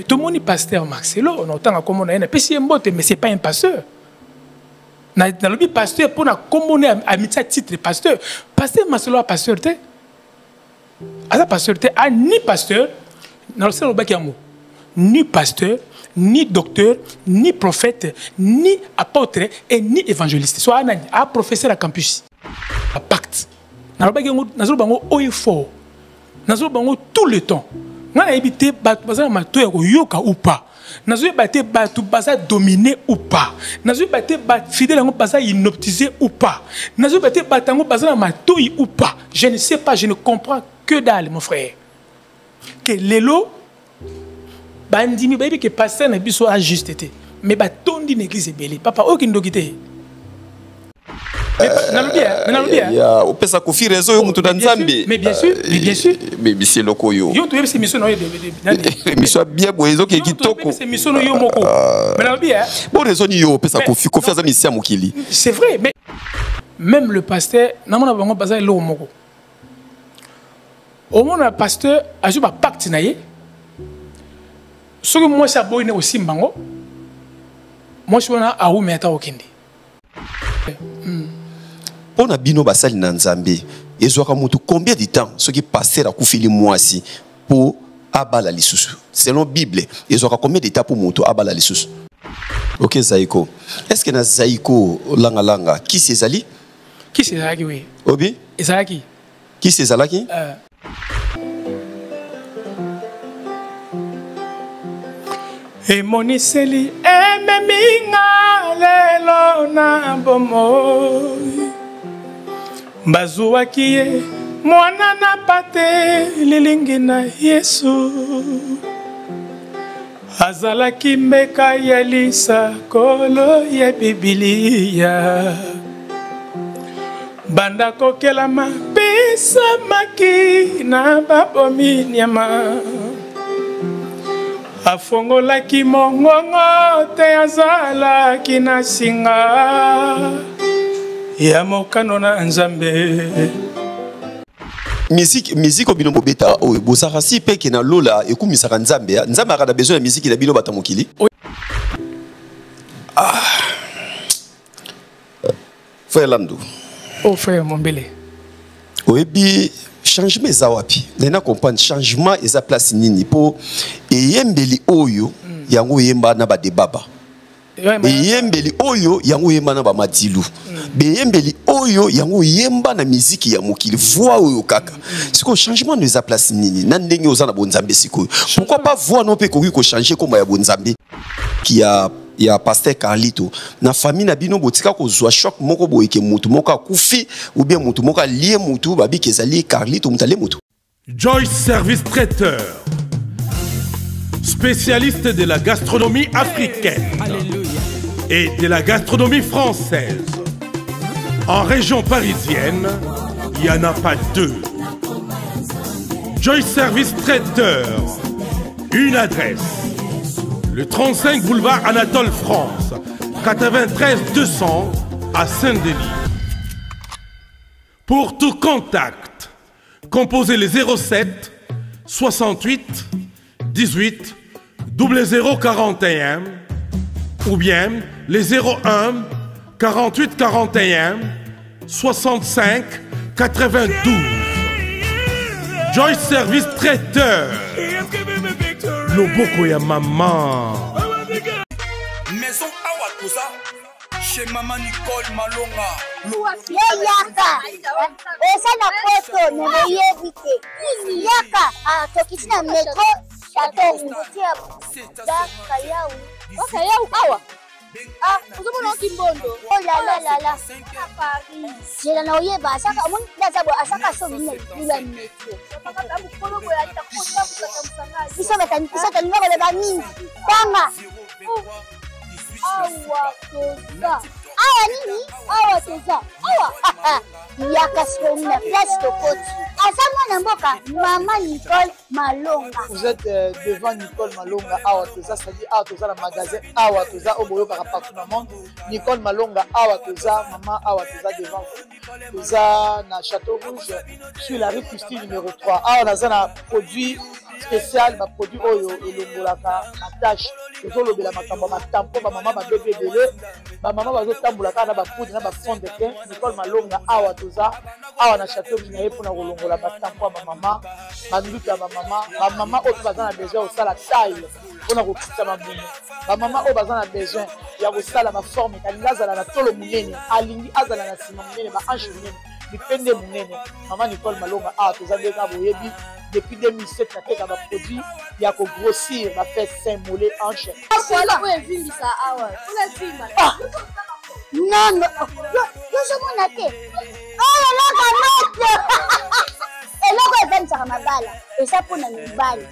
tout le monde est pasteur Marcelo, on entend comme on a un mais c'est pas un pasteur. Dans le pasteur, pour qu'on ait un titre de pasteur, pasteur Marcelo a pasteur, à pasteur, ni pasteur, dans le seul ni pasteur, ni docteur, ni prophète, ni apôtre et ni évangéliste. Soit un professeur à campus. À pacte. Dans le bango, il faut. Dans le bango, tout le temps. On a évité yoka ou pas. Nous avons battu dominé ou pas. Nous avons battu fidèle inoptisé ou pas. Nous avons battu matouille ou pas. Je ne sais pas, je ne comprends que dalle, mon frère. Que l'élo, bandimi, baby, que pasteur n'a pas soit juste été. Mais batondi l'église est belle. Papa, aucun dogité. Mais bien sûr, mais c'est le koyo. C'est bien boyezo qui kitoko. C'est vrai, mais même le pasteur, n'a pas besoin de l'eau moko. Au moins le pasteur a joué un pacte naïe. Ce que moi ça boine aussi mbango. Moi je suis là à où mais à okindi. On a bino basali na Nzambe. Ezwaka mutu combien de temps ce qui passer à kufili mwasi pour abala lisusu. Selon Bible, ezwaka combien de temps pour mutu abala lisusu. OK Zaiko. Est-ce que na Zaiko langa langa qui c'est Zali? Qui c'est Zalaki oui. Obi? Zalaki. Qui c'est Zalaki? Et moniseli ememinga lelo na bomo. Bazuwaki ye mwana na pate lilingi na Yesu. Azalaki meka ya lisa kolo ya Biblia. Banda kokelama pesa maki na babomi nyama. Afongolaki mongongo te azalaki na singa. Ya mokano na Nzambe. Musique obino bobeta oyo bosaka si pe ke na lola ekumisaka Nzambe. Nzambe akada besoin ya musique na bino bata mokili. Frère Lando. Oh frère Mombele. Oyebi changement eza wapi? Nena comprendre changement eza place nini po eyembeli oyo yango yemba na ba debaba. Eyembeli oyo yango yemba na ba madilu. Beyembeli oyo yango yemba na musique ya mokili voix oyo kaka. Siko changement nous a place nini? Na ndenge oza na bonzambe siko. Pourquoi pas voix non pe ko changer comme ya bonzambe qui a pasteur Carlito na famille na bino botika ko zwa choc moko boyeke mutu moko akufi ou bien mutu moko lié mutu babi kezali Carlito mutale mutu. Joyce Service Traiteur, spécialiste de la gastronomie africaine et de la gastronomie française. En région parisienne, il n'y en a pas deux. Joyce Service Traiteur, une adresse. Le 35 boulevard Anatole France, 93 200 à Saint-Denis. Pour tout contact, composez les 07 68 18 0041 ou bien les 01 48 41 65 92. Joyce Service Traiteur. Loboko ya maman. Maison Awatosa chez Maman Nicole Malonga. Yaka. Esa na poto ne yebite. Yaka tokisina metro chateau ngutia daka yau. Oka yau awa. Vous avez un kimbondo. Oh là là là là. J'ai la noyé bas. Ça comme on d'abord à chaque chose une la métier. Ils sont mettant ça tellement de bani. Tanga. Awa toza. Awa nini? Awa toza. Awa. Yaka sur une place de côte. À ça mon mboka, Maman Nicole Malonga. Vous êtes devant Nicole Malonga. Awa toza, c'est-à-dire Awa toza le magasin. Awa toza au boyo par partout dans le monde. Nicole Malonga, Awa toza, Maman Awa toza devant vous. Toza na Château Rouge sur la rue Custine numéro 3. Awa on a un produit spécial ba produit oyo elongolaka attache ezolobela makambo matampo ba mama ba bébé belé ba mama bazotambola kaka na ba poudre na ba fond de teint Nicole Malonga awa toza awa na château binaye mpona kolongola batampo ya bamama banduki ya bamama oyo baza na besoin osala taille mpona kokitisa mabumu bamama oyo baza na besoin ya kosala baforme alingi azala na tolo monene alingi azala na nsima monene baange monene bipende monene mama Nicole Malonga awa toza ndeka boyebi depuis 2007 nateka baproduit ya kogrossir bafaire sein mollet hanche non yozomona te oyo eloko moto eloko evanisaka mabala eza mpona mibali.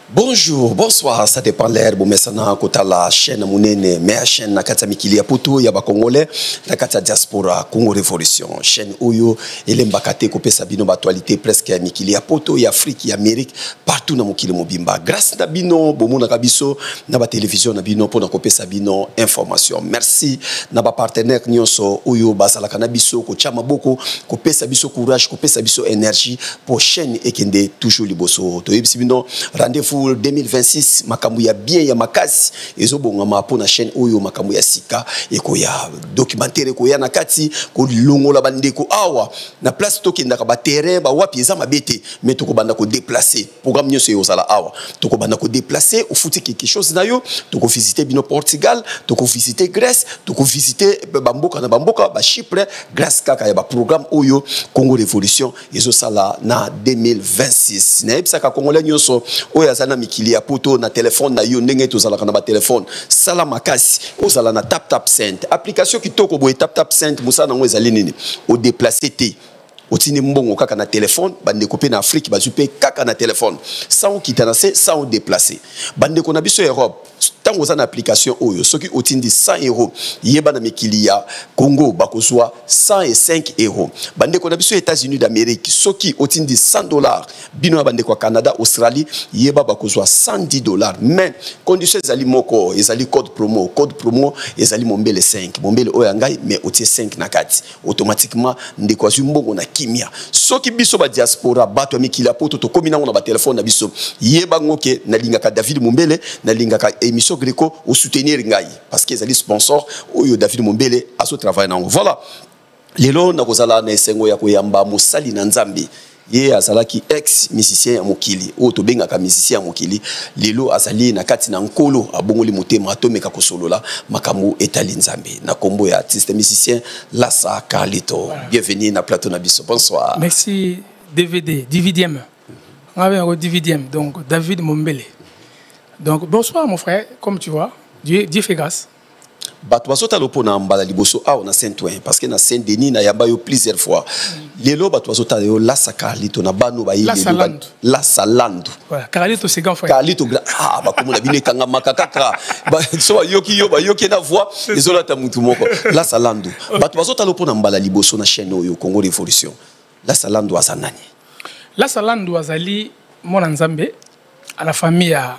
Bonjour, bonsoir, ça dépend l'herbe, mais ça n'a qu'à la chaîne Mounene, mais la chaîne Nakata Mikili Aputo, Yaba Congolais, Nakata Diaspora, Congo Révolution, chaîne Oyo, et l'embakate kopé Sabino actualité presque à Mikili Aputo, y Afrique, y Amérique, partout dans Mokili Mobimba. Grâce à Bino, Bomo Nakabiso, Naba télévision Nabino pour kopé Sabino information. Merci, Naba partenaire Nyonso, Oyo, Basala Kanabiso, Kochama Boko, kopé Sabiso courage, kopé Sabiso énergie pour chaîne Ekende toujours liboso. Toyib Sibino, rendez-vous 2026 makambu ya bien ya makasi ezobongama po na chaîne oyo makambu ya sika eko ya documentaire ko ya nakati ko longola bandeko awa na place tokenda ka ba terrain ba wapi eza mabete mais toko banda ko déplacer programme nyonso yo zala awa toko banda ko déplacer au fouti quelque chose na yo toko visiter bino Portugal toko visiter Grèce toko visiter bamboka na bamboka ba Chypre grâce kaka ya ba programme oyo Congo Révolution ezo sala na 2026 na ebisaka congolais nyonso oyo azana mikili ya poto na téléphone na yo ndenge tozalaka na ba téléphone sala makasi ozala na tap send application kitoko boye tap send musana ngo ezali nini o déplacer te otini mbongo kaka na téléphone bandeko pe na Afrique bazupe kaka na téléphone sans quitter sans déplacer bandeko na biso Europe tango za na application oyo soki otindi 100 € yeba na mikili ya Congo bakozwa 105 €. Bandeko na biso États-Unis d'Amérique soki otindi $100 bino bandeko ya Canada Australie yeba bakozwa $110 mais condition ezali moko ezali code promo ezali mombele 5 mombele oyo ngai mais otie 5 na kati automatiquement ndeko azu mbongo na kimia soki biso ba diaspora bato ya mikili ya poto to komi nango na ba téléphone na biso yeba ngoke na lingaka David Mombele na lingaka émission Greco au soutenir ngai parce que ezali sponsor oyo David Mombele aso travailler nango voilà lelo na kozala na esengo ya koyamba mosali na Nzambe ye azalaki ex musicien ya mokili o to bengaka musicien ya mokili lelo azali na kati na nkolo abongoli motema atomeka kosolola makambo etali Nzambe na kombo ya artiste musicien Lassa Carlito. Bienvenue na plateau na biso. Bonsoir. Merci Dividiem. On avait un Dividiem donc David Mombele. Donc bonsoir mon frère, comme tu vois, Dieu fait grâce. Bato bazota lopo na mbala liboso a na Saint-Ouen parce que na Saint-Denis na yamba yo plusieurs fois. Lelo bato bazota yo Lassa Carlito na bano ba yile Lassa Landu. Voilà, Carlito c'est grand frère. Carlito ah ba komo na bine kanga makakaka. Ba so yoki na voix ezola ta mutu moko. Lassa Landu. Bato bazota lopo na mbala liboso na chaîne oyo Congo Révolution. Lassa Landu azanani. Lassa Landu azali mona Nzambe à la famille à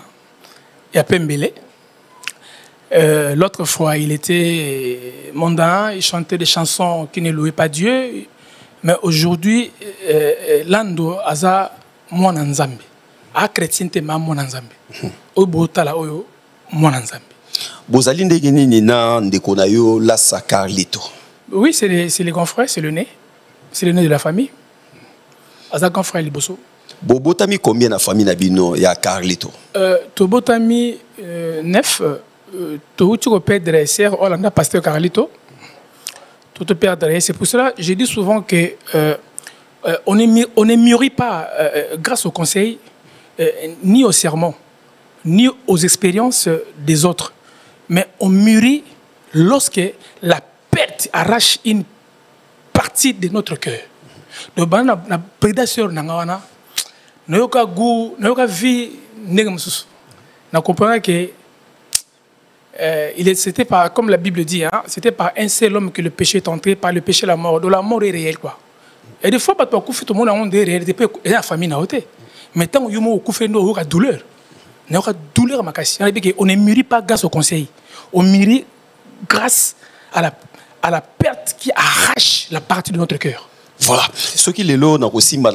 Pembele. L'autre fois, il était mondain, il chantait des chansons qui ne louaient pas Dieu. Mais aujourd'hui, Lando aza mwana Nzambe. A chrétien te ma mwana Nzambe. Obotala oyo mwana Nzambe. Bozali ndenge nini na ndeko na yo Lassa Carlito? Oui, c'est les grands frères, c'est le nez. C'est le nez de la famille. Aza grand frère Liboso. Bobotami combien na famille na bino ya Carlito? Tobotami 9. Tu peux perdre sœur Hollanda pasteur Carlito. Tu peux perdre. C'est pour cela que je dis souvent que on ne mûrit pas grâce au conseil, ni au sermon, ni aux expériences des autres, mais on mûrit lorsque la perte arrache une partie de notre cœur. Donc, la prédation nangawana, nayoka goût, nayoka vie, na comprendre que c'était pas, comme la Bible dit, hein, c'était par un seul homme que le péché est entré, par le péché la mort. Donc la mort est réelle, quoi. Et des fois, tout le monde a une réalité, et la famille n'a pas. Mais tant que vous avez une douleur, on ne mûrit pas grâce au conseil. On mûrit grâce à la perte qui arrache la partie de notre cœur. Voilà. Ce qui est là, dans Simba,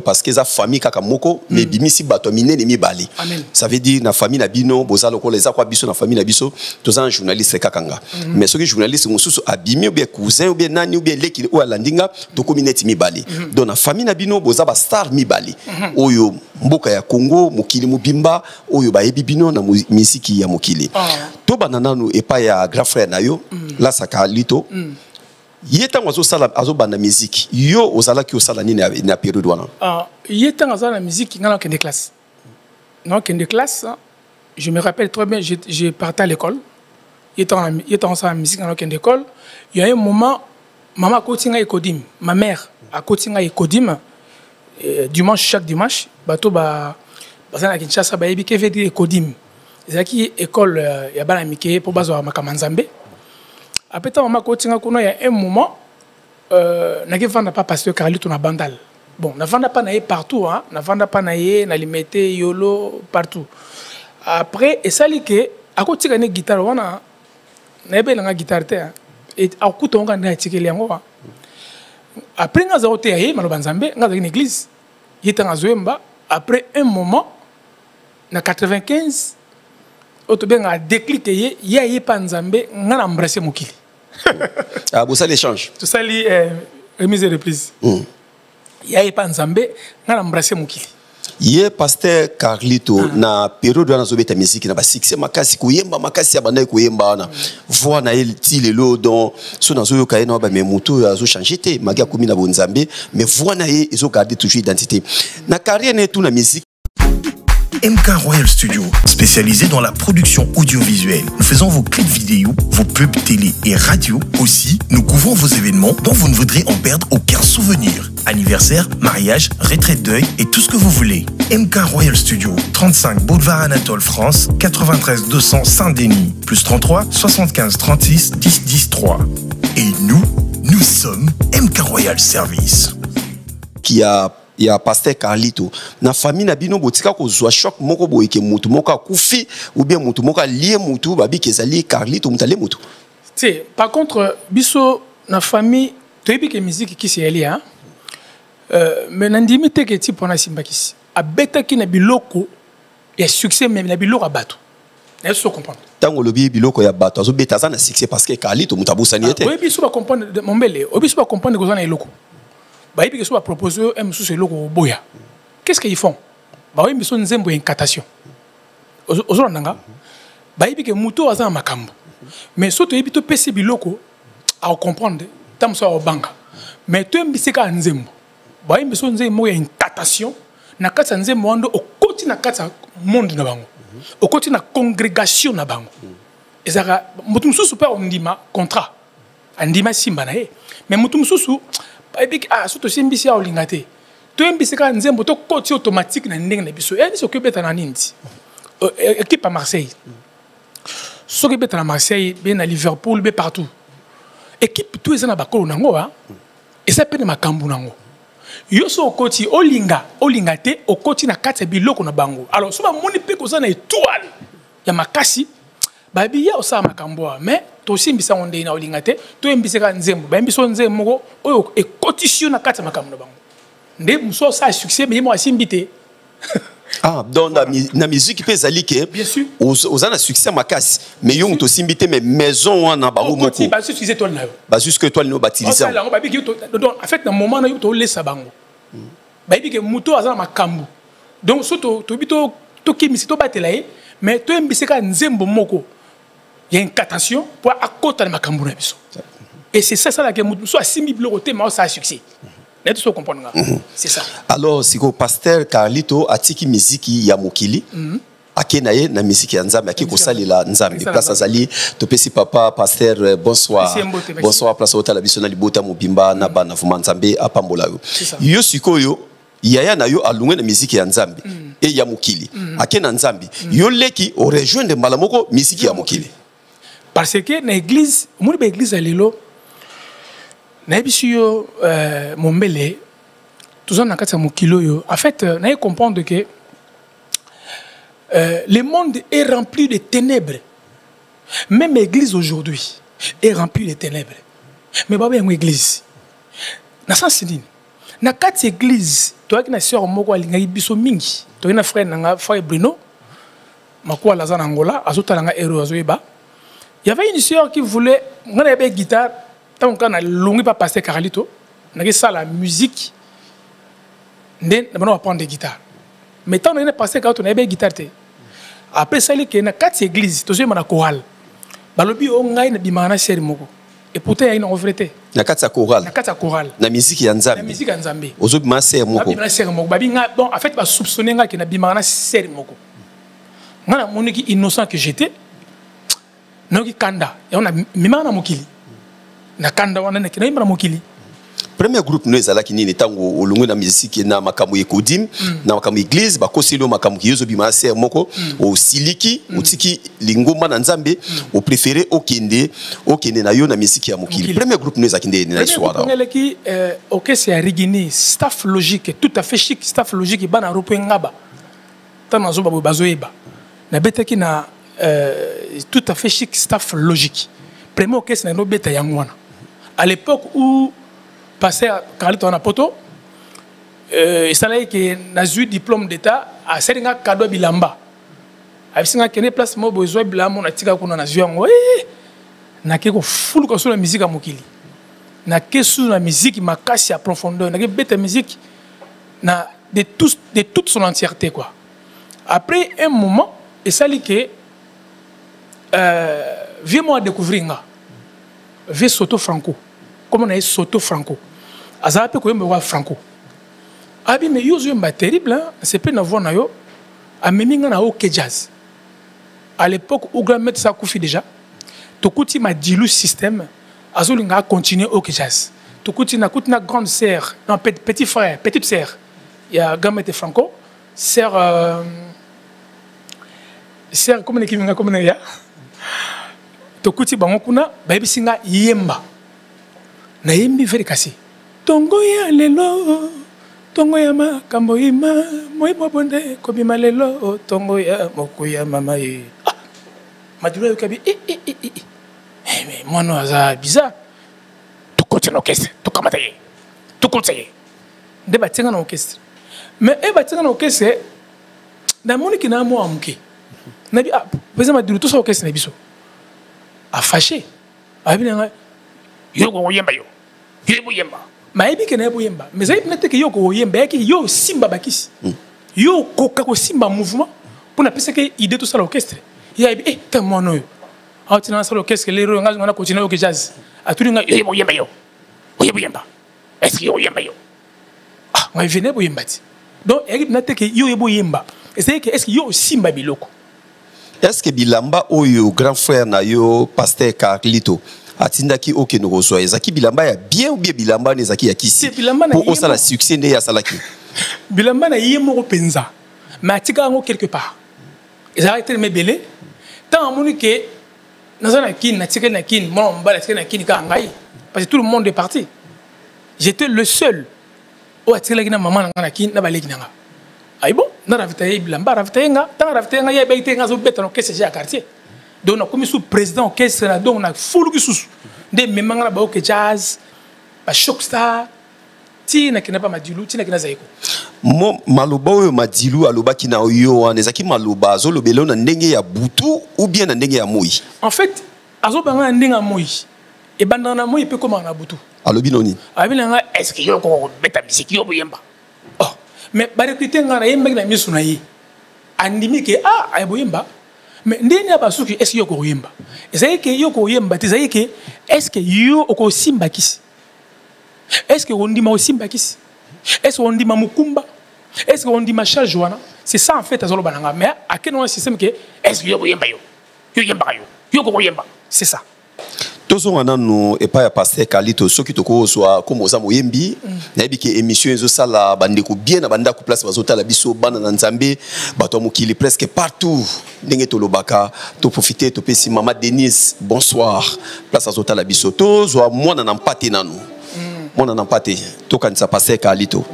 parce que la famille kakamoko, mais bimisi batomine ne mi bali. Ça veut dire na famille na bino, bozalo ko les akwa biso na famille na biso, tous un journaliste kakanga. Mais ce qui journaliste mususu abimi ou bien cousin ou bien nani ou bien leki ou alandinga, to communauté mi bali. Dans la famille na bino, bozaba star mi bali. Oyo mboka ya Congo, mukili mubimba, oyo ba ebibino na misiki ya mukili. To banana no epa ya grand frère na yo, la saka lito. Yétan azo sala azo banda musique yo ozala ki osala ni na période wana yétan azo la musique ngana kende classe je me rappelle très bien je partais à l'école yétan azo la musique ngana kende école il y a un moment maman kotinga ekodim ma mère a kotinga ekodim dimanche chaque dimanche bato ba bazana Kinshasa ba yebi ke veut dire ekodim ezaki école ya bana mike pour bazo makamanzambe. Après, maman, il y a un moment, je ne vends pas pasteur Carlito na bandal. Bon, je ne vends pas partout, je ne vends pas na limite, yolo, partout. Après, et ça, que à côté de la guitare, on a une guitare, et à côté, on a une guitare. Après, on a une église, après un moment, en 95, on a décliqué, il y a pas Nzambe, on a embrassé Mokili. Ah, ça l'échange. Tout ça, remise et reprise. Il y a pas Nzambe, on a embrassé Mokili. Ye pasteur Carlito na période wana zobeta musique na ba succès makasi kuyemba makasi abanda kuyemba na voix na el tilelo donc so na zo yoka na ba memuto azo changer te magia komi na bonzambe mais voix na ye ezo garder toujours identité na carrière na tout na musique. MK Royal Studio, spécialisé dans la production audiovisuelle. Nous faisons vos clips vidéo, vos pubs télé et radio. Aussi, nous couvrons vos événements dont vous ne voudrez en perdre aucun souvenir. Anniversaire, mariage, retraite deuil et tout ce que vous voulez. MK Royal Studio, 35 Boulevard Anatole France, 93 200 Saint-Denis, plus 33 75 36 10 10 3. Et nous sommes MK Royal Service. Qui a il y a pasteur Carlito na famille na bino botika ko zwa choc moko boyeke mutu moko akufi ou bien mutu moko lié mutu babi kezali Carlito mutale mutu. Par contre biso na famille toyebi ke musique ki c'est ali mais nandimi te ke tipo na simbakisi abeta ki na biloko ya succès même na biloko bato. Est-ce que vous comprenez? Tango lobi biloko ya bato azo beta za na succès parce que Carlito mutabusa ni était. Oui biso ba comprendre mon belle, biso ba comprendre ko za na eloko. Bah, ils ont proposé un sous logo boya. Qu'est-ce qu'ils font? Bah, ils ont une incantation. Aux nanga, bah, ils ont muto azan makambo. Mais surtout ils ont pc biloko à comprendre. Tam so au banque. Mais tu aimes biseka nzembo. Bah, ils ont une incantation. Na kata nzembo ando au côté na kata monde na bango. Au côté na congrégation na bango. Ezaka mutum susu pa ondima contrat. Andima simba na e. Mais mutum susu surtout si mbisi ya olingate to mbisi ka nzembo to coach automatique na ndenge na biso yani so kebeta na nindi équipe à Marseille so kebeta na Marseille bien à Liverpool bien partout équipe tout ezana bakolo nango et ça peut makambu nango yo so coach olingate o coach na kati biloko na bango alors so ba moni pe ko na étoile ya makasi babi ya osa makambo mais to simbisa onde na olingate to embiseka nzembo ba embiso nzembo moko oyo e cotission na kati makambo na bango nde muso sa succès mais mo asimbité. Donc na musique peut zali que bien sûr aux ana succès makasi mais yo to simbité mais maison wana ba moko ba utiliser toi na yo ba jusque toi no bâtissant donc en fait na moment na yo to laisser bango ba bi que muto azana makambo donc surtout to bito to kimisi to batela mais to embiseka nzembo moko. Il y a une catation pour accoter ma cambouna. Et c'est ça la que soit simbi bloqué mais ça a succès. N'est-ce pas comprendre? C'est ça. Alors si le pasteur Carlito a tiki musique ya mokili akenaye na musique ya nzambe akiko salila nzambe place azali to pesi papa pasteur bonsoir bonsoir place hôtel biso na libota mobimba na bana vuma nzambe apambola yo. Yo sikoyo yaya na yo alungwe na musique ya nzambe et ya mokili akena nzambe yo leki o rejoindre malamoko musique ya mokili. Parce que l'église, l'église à l'élo, Naibisio Mombele, tout ça n'a qu'à mon kilo. En fait, naïe comprendre que le monde est rempli de ténèbres. Même l'église aujourd'hui est remplie de ténèbres. Mais pas bien une église. Na sens c'est na quatre églises, toi qui na sœur moko alinga biso mingi, toi na frère nanga frère Bruno, makwa la zana Angola, azota nanga héros azoeba. Il y avait une sœur qui voulait, on avait une guitare, tant qu'on a longué pas passer Carlito, on a ça la musique, on va prendre des guitares. Mais tant qu'on a passé Carlito, on avait une guitare. Après ça, il y a quatre églises, tout ça il y a chorale. Balobi on a une bimana série moko. Et pourtant il y a une offrete. Na quatre chorale. Na quatre chorale. Na musique yanzambe. Na musique yanzambe. Ozo bimana série moko. Bimana série moko. Babi nga bon en fait ba soupçonner nga que na bimana série moko. Nga mon qui innocent que j'étais. Noki kanda ya on a mimana mokili na kanda wana na kina imra mokili premier groupe nous ezala kinini tango olungu na musique na makambo ekodim na makambo église ba koselo makambo kiyozo bima ser moko o siliki otiki lingomba na nzambe o préféré okende na yo na musique ya mokili premier groupe nous ezakinde na histoire ngele ki OK c'est Rigini staff logique tout à fait chic staff logique bana ropo ngaba tana zo babo bazoeba na beteki na tout à fait chic staff logique. Premier orchestre na beta yangwana. À l'époque où passé Carlito na poto, il fallait que na eu diplôme d'état à Seringa cadeau bilamba. Avec singa kene place mo besoin bilamba na tika kuna na zuango. Na keko full ko sur la musique à mokili. Na kesu na musique makasi à profondeur, na beta musique na de toute son entièreté quoi. Après un moment, il fallait que viens-moi découvrir nga. Viens Soto Franco. Comment on a Soto Franco? Azala pe koyemba wa Franco. Abi mais yo zomba terrible hein, c'est peu na voir na yo. Ameminga na OK jazz. À l'époque où grand maître ça koufi déjà. Tokuti ma dilu système. Azolinga continuer OK jazz. Tokuti na grande sœur, non petit frère, petite sœur. Il y a grand maître Franco, sœur comment l'équipe nga comment ya? Tokuti bango kuna baby singa yemba na yembi veri kasi tongo ya lelo tongo ya makambo ima moi bonde ko bima lelo tongo ya mokuya mama e maduro yo kabi mais moi no aza bizarre to continue orchestre to kamata ye to conseiller de batinga na orchestre mais batinga na orchestre na moniki na mo amuke na bi pesa maduro to so orchestre na biso a fâché. Yo go yemba yo. Yo yemba. Ma ebi ke na yemba. Mais ça peut-être que yo go yemba ki yo simba bakisi. Yo ko simba mouvement pour na pesa que idée tout ça l'orchestre. Ya ebi ta mono yo. A tina ça l'orchestre les ro nga continuer au jazz. A tout nga yo yemba yo. Yo yemba. Est-ce que yo yemba yo? Ah, moi venez bo yemba ti. Donc ebi na te que yo yemba. Et c'est que est-ce que yo simba biloko? Est-ce que bilamba oyo grand frère na yo pasteur Carlito atindaki oke no reçoit ezaki bilamba ya bien ou bien bilamba nezaki ya kisi pour osa la succès ne ya salaki bilamba na yemo penza mais atika ngo quelque part ezaki me belé tant amoni que nazana kin na tika na kin mon mbala tika na kin ka ngai parce que tout le monde est parti j'étais le seul o atika na maman na kin na baleki nga ay bon na ravitaye bilamba ravitaye nga tant ravitaye nga ya baite nga zo beta no kese ja quartier donc na comme sous président orchestre na donc na fulu ki sous de memanga na ba OK jazz ba shock star ti na kina pa madilu ti na kina zaiko mo maloba oyo madilu alobaki na yo wana ezaki maloba azolobela na ndenge ya butu ou bien na ndenge ya moi en fait azobanga na ndenge ya moi e banda na moi pe comment na butu alobi noni abi na est-ce que yo ko beta musique yo boyemba oh mais ba recruter ngana yemba na misu na yi andimi ke ay boyemba mais ndeni aba suki est-ce que yo ko yemba ezai ke yo ko yemba tezai ke est-ce que yo ko simba kisi est-ce que on dit ma simba kisi est-ce qu'on dit ma mukumba est-ce qu'on dit ma charge wana c'est ça en fait azolo bananga mais à quel moment système que est-ce que yo ko yemba yo yemba yo ko yemba c'est ça tozo wana no epa ya pasteur Carlito soki toko so comme za moyembi na bi ke émission ezo sala bandeko bien na banda ku place bazota la biso bana na nzambe bato mokili presque partout ndenge to lobaka to profiter to pesi mama Denise bonsoir place azota la biso tozo mwana na mpate nanu Mon n'en pas été. Tout quand ça passait qu'à Lito.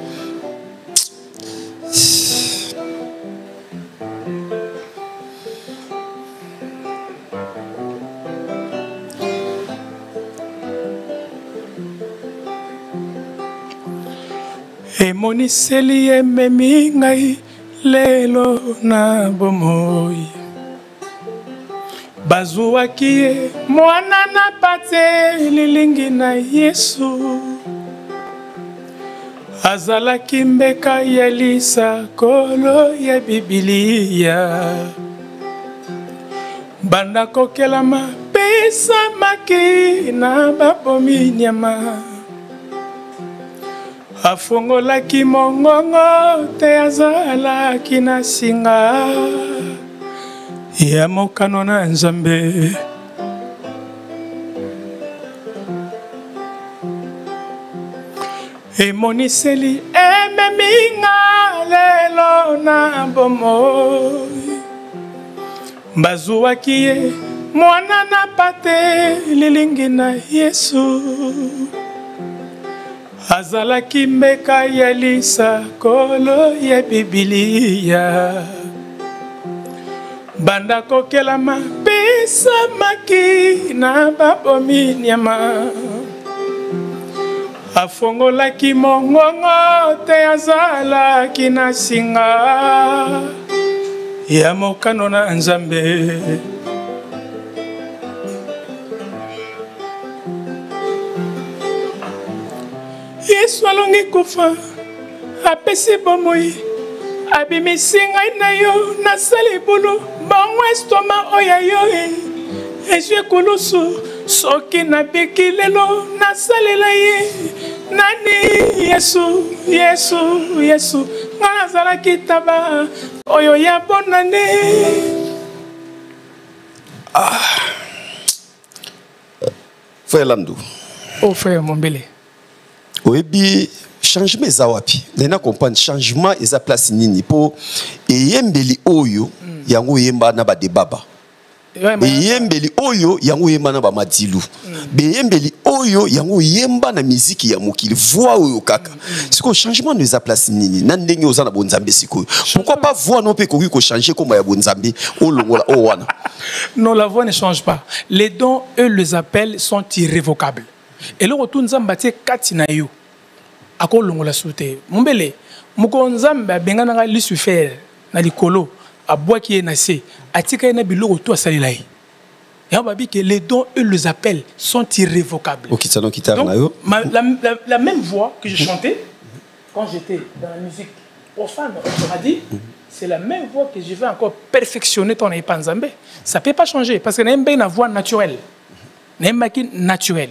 Emoniseli ememi ngai lelo na bomoi bazuwaki ye mwana na pate lilingi na Yesu azalaki mbeka ya lisakolo ya Bibilia banda kokelama pesamaki na babomi nyama afongolaki mongongo te azalaki na singa ya mokano na Nzambe emoniseli ememinga lelo na bomoi bazuwaki ye mwana na pate lilingi na Yesu azalaki mbeka ya lisakolo ya Bibilia banda kokelama pesamaki na babomi nyama afongolaki mongongo te azalaki na singa ya mokano na Nzambe Yesu alongi kufa apesi bomoi abimisi ngai na yo nasali bulu bongo estoma oya yo ezwi kulusu soki nabiki lelo nasalela ye nani Yesu ngai nazalaki taba oyo ya bonane Frère Landou. Oh frère Mombele. Oyebi changement eza wapi nena comprendre changement eza place nini po eyembeli oyo yango yemba na ba debaba eyembeli oyo yango yemba na ba madilu beyembeli oyo yango yemba na muziki ya mokili voix oyo kaka siko changement eza place nini na ndenge oza na bonzambe siko pourquoi pas voix non pe ko changer comme ya bonzambe olongola o wana. Non, la voix ne change pas. Les dons eux les appels sont irrévocables. Et le retour nzamba tie katina yo ako longola soute Mombele moko nzamba bengana li sufer na likolo abwaki na se atika na biloko to asalila yi ya babi que les dons eux les appels sont irrévocables. OK, ça donc yo la même voix que je chantais quand j'étais dans la musique profane on m'a dit c'est la même voix que je vais encore perfectionner ton Nzambe. Ça peut pas changer parce que n'aime une voix naturelle. N'aime naturelle.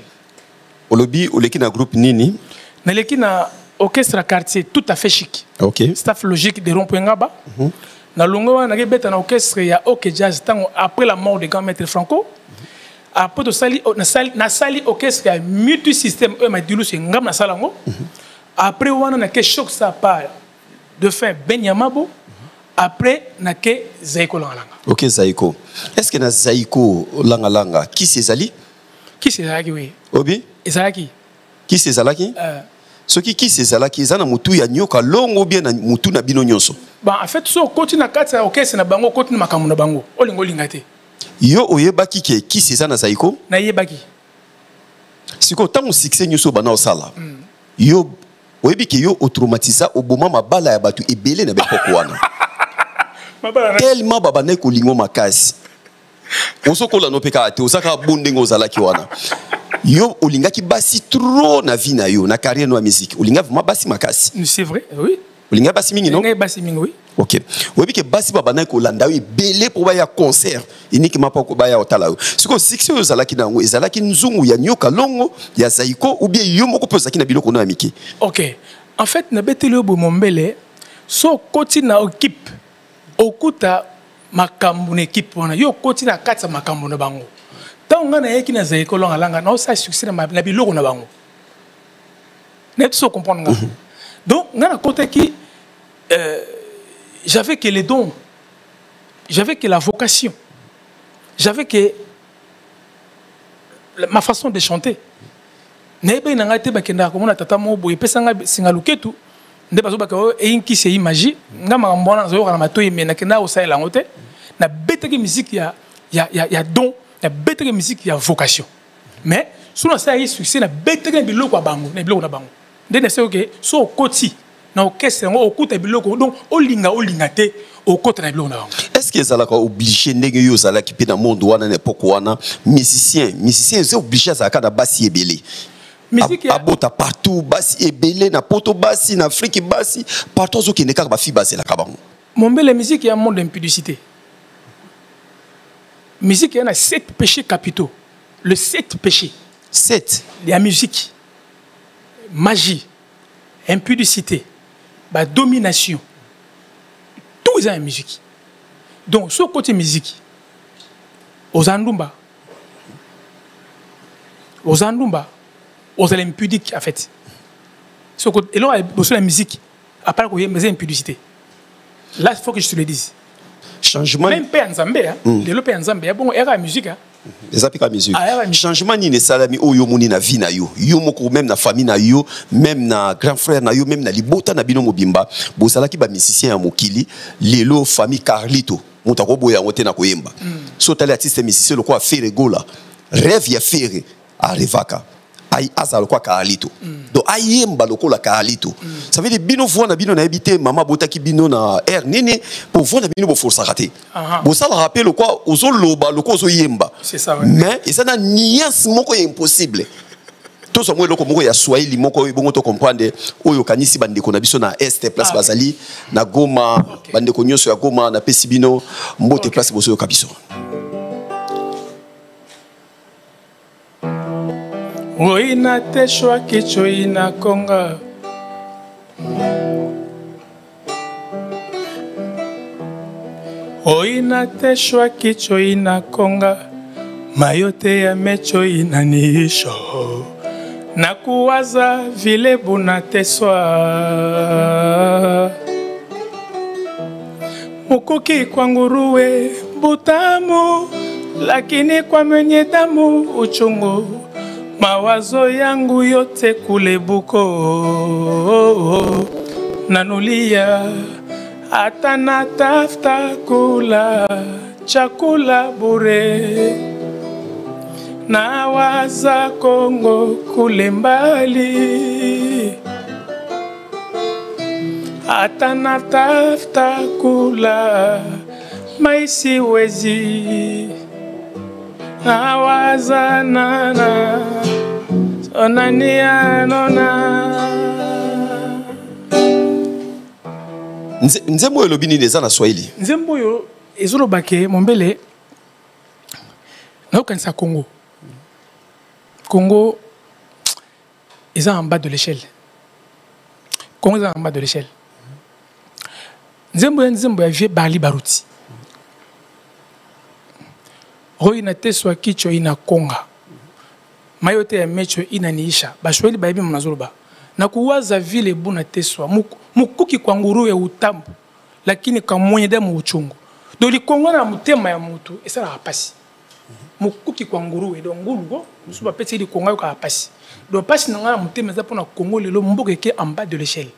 Olobi oleki na groupe nini? Naleki na orchestre quartier tout à fait chic. OK. Staff logique de Rond-Point Ngaba. Na longo na beta na orchestre ya OK Jazz tango après la mort de grand maître Franco. Après to sali na sali orchestre ya multi système e ma dilu c'est ngam na salango. Après wana na ke choc ça part de fin Benyamabo. Après na ke Zaiko Langalanga. OK Zaiko. Est-ce que na Zaiko Langalanga qui c'est Zali? Qui c'est Zalaki oui. Obi? Zalaki. Qui c'est Zalaki? Soki qui c'est Zalaki zana mutu ya nyoka longo bien na mutu na bino nyonso. Bah en fait so koti na kati OK c'est na bango koti na makamu na bango. Olingo lingate. Yo oyebaki ke qui c'est ça na Zaiko? Na yebaki. Siko tango succès nyonso bana osala. Yo oyebi ke yo automatiser oboma mabala ya batu ebele na bepoko wana. Tellement baba na kolingo makasi. Osokola no peka ate osaka bondengo zalaki wana. Yo olingaki basi trop na vie na yo na carrière no musique. Olinga vraiment basi makasi. C'est vrai, oui. Olinga basi mingi non? Olinga basi mingi oui. OK. Oyebi ke basi baba na kolanda yo ebele pour ba ya concert. Uniquement pour ba ya otala yo. Siko succès yo zalaki nango ezalaki nzungu ya nyoka longo ya Zaiko ou bien yo moko posaki na biloko na miki. OK. En fait na beteli yo Mombele so koti na équipe okuta makambo na équipe wana yo koti na kati makambo na bango tant nga na yeki na Zaiko Langalanga na osa succès na biloko na bango net so comprendre nga donc nga na kota ki j'avais que les dons j'avais que la vocation j'avais que ma façon de chanter Nebe na ngate bakenda komona tata mo boye pesanga singaluketu nde bazo bakao einki c'est magie nga mambona zo kana matoyi mena kenda osala ngote na beteke musique ya don na beteke musique ya vocation mais sous ça y succès na beteke biloko ya bango na biloko na bango nde na c'est OK so koti na orchestre ngo okuta biloko donc olinga te okota na biloko na bango. Est-ce que zalaka obligé ndenge yo zala ki pe na monde wana na époque wana musicien c'est obligé zalaka na basi ebele. Musique abota partout basi ebele na poto basi na Afrique basi partout zo kende kaka ba fi basi la kabango. Mon bel musique est un monde d'impudicité. Musique il y a 7 péchés capitaux. Le 7 péchés. 7. La musique, magie, impudicité, bah, domination. Tout est en musique. Donc, ce côté musique, aux Andumba, aux impudiques, en fait. Et là, il y a la musique, à part qu'il y a des impudités. Là, il faut que je te le dise. Changement. Même pas en Zambie, le pays en Zambie, bon, il y a la musique. Les appliques à musique. Changement ni ne salami o yo moni na vie na yo. Yo moko même na famille na yo, même na grand frère na yo, même na libota na bino mobimba. Bo salaki ba musicien ya mokili, lelo famille Carlito. Monta ko boya ngote na koyemba. So tali artiste musicien le quoi faire gola. Rêve ya faire a revaka. Ai azalo kwa Carlito. Donc ayemba lokola Carlito. Ça veut dire bino voix na bino na habité mama botaki bino na air nene pour voix na bino bo force raté. Bo ça le rappelle le quoi ozo loba loko ozo yemba. C'est ça ouais. Mais et ça na nuance moko impossible. Tout ça moi loko moko ya Swahili moko bongo to comprendre oyo kanisi bande ko na biso na Est place Bazali na Goma bande ko nyoso ya Goma na Pesibino mbote place boso yo kabiso. Oina teshwa kicho ina konga Oina teshwa kicho ina konga Mayote ya mecho ina nisho Nakuwaza vile buna teswa Mukuki kwa nguruwe butamu Lakini kwa mwenye damu uchungu Mawazo yangu yote kule buko Nanulia hata natafuta kula chakula bure Nawaza Kongo kule mbali hata natafuta kula maisi wezi Nawaza nana Sonania nona Nzembo elobi ni neza na Swahili. Nzembo yo ezolo bake mombele na okanisa Congo. Congo est en bas de l'échelle. Congo est en bas de l'échelle. Nzembo ya vie Bali Baruti. Roi na teswa kicho ina konga. Mayote ya mecho ina niisha. Bashweli baibi mnazuluba. Na kuwaza vile buna teswa. Mukuki kwa nguru ya utambu. Lakini kwa mwenye demu uchungu. Doli kongo na mutema ya mutu. Esa la hapasi. Mukuki kwa nguru ya nguru. Musuba peti ili konga yuka hapasi. Do pasi na mutema za pona kongo lelo mboke ke en bas de l'échelle.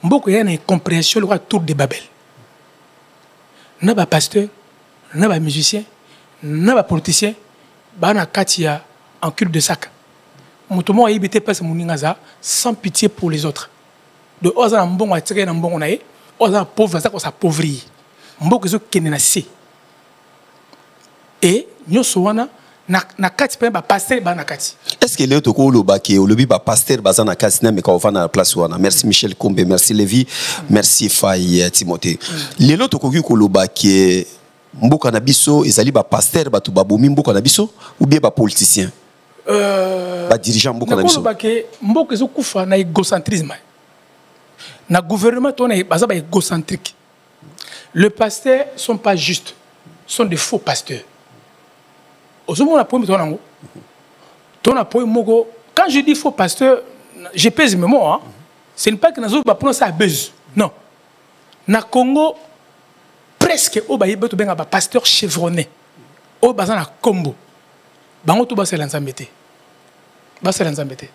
Mboke ya na incompréhension le tour de Babel. Na ba pasteur, na ba musicien, na ba politicien, ba na katia en cul de sac. Mutomo a ibité pas muningaza sans pitié pour les autres. De oza na mbongo atire na mbongo na ye, oza pauvre ça ko sa pauvrie. Mboko zo kenena si. Et nyoso wana na kati pe ba pasteur ba na kati. Est-ce que le toko lo baki o lobi ba pasteur ba na kati na me ka ofana na place wana. Merci Michel Kombe, merci Lévi, merci Faye Timothée. Le toko ko lo baki mboka na biso ezali ba pasteur ba to babomi mboka na biso ou bien ba politicien. Ba dirigeant mboka na biso. Mboka zo kufa na égocentrisme. Na gouvernement on est baza ba égocentrique. Les pasteurs sont pas justes, sont des faux pasteurs. Quand je dis faux pasteur, je pèse mes mots. Hein. Ce n'est pas que nous avons prononcé à buzz. Non. Na Congo, presque au pasteur chevronné. Au bazan na Combo. Bango tout bas c'est l'ensemble. basala nzambe te.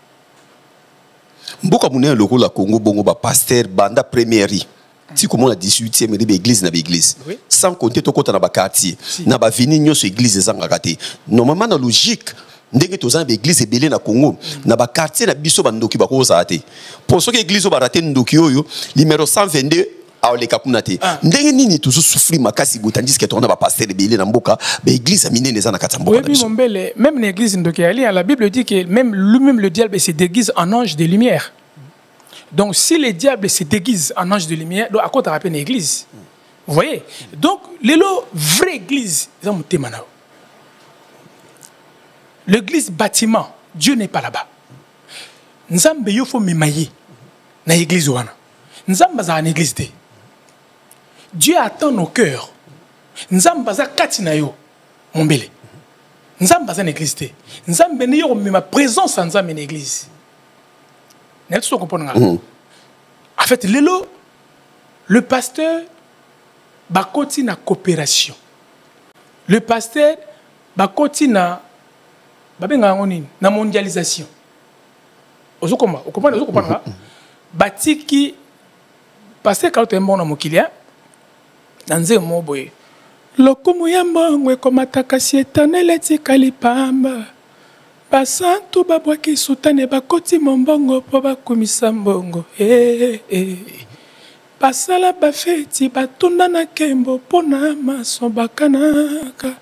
Mboka munene lokola Congo bongo ba pasteur banda première. Si comme on a 18e église na église. Sans compter to kota na ba quartier. Na ba vini nyoso église ezanga te. Normalement na logique ndenge tozana ba église ebele na Congo na ba quartier na biso bandoki ba ko za te. Pour ce que église ba raté ndoki oyo numéro 122 aoleka kuna te. Ndenge nini toujours souffrir makasi tandis que tona ba pasteur ebele na mboka ba église minene za na katamboka. Oui, Mombele, même l'église ndoki ali la Bible dit que même lui-même le diable se déguise en ange de lumière. Donc, si le diable se déguise en ange de lumière, donc à quoi tu rappelles une église? Vous voyez? Donc, vraie église, l'église bâtiment, Dieu n'est pas là-bas. Nzambe yo faut memaye na église wana. Nzambe za na église te. Dieu attend nos cœurs. Nzambe za katina yo mombele. Nzambe za na église te. Nzambe ne yo ma présence en nzambe na église. En fait, le pasteur bakoti na coopération. Le pasteur bakoti na na mondialisation. Vous comprenez? Batiki pasteur quand on na mokilia nanze moboye. Lokumu ya mbongwe komataka sietane tikali pamba. Basantu babwaki sutane bakoti mombongo po bakumisa mbongo. Basala bafeti batunda na kembo pona maso bakanaka.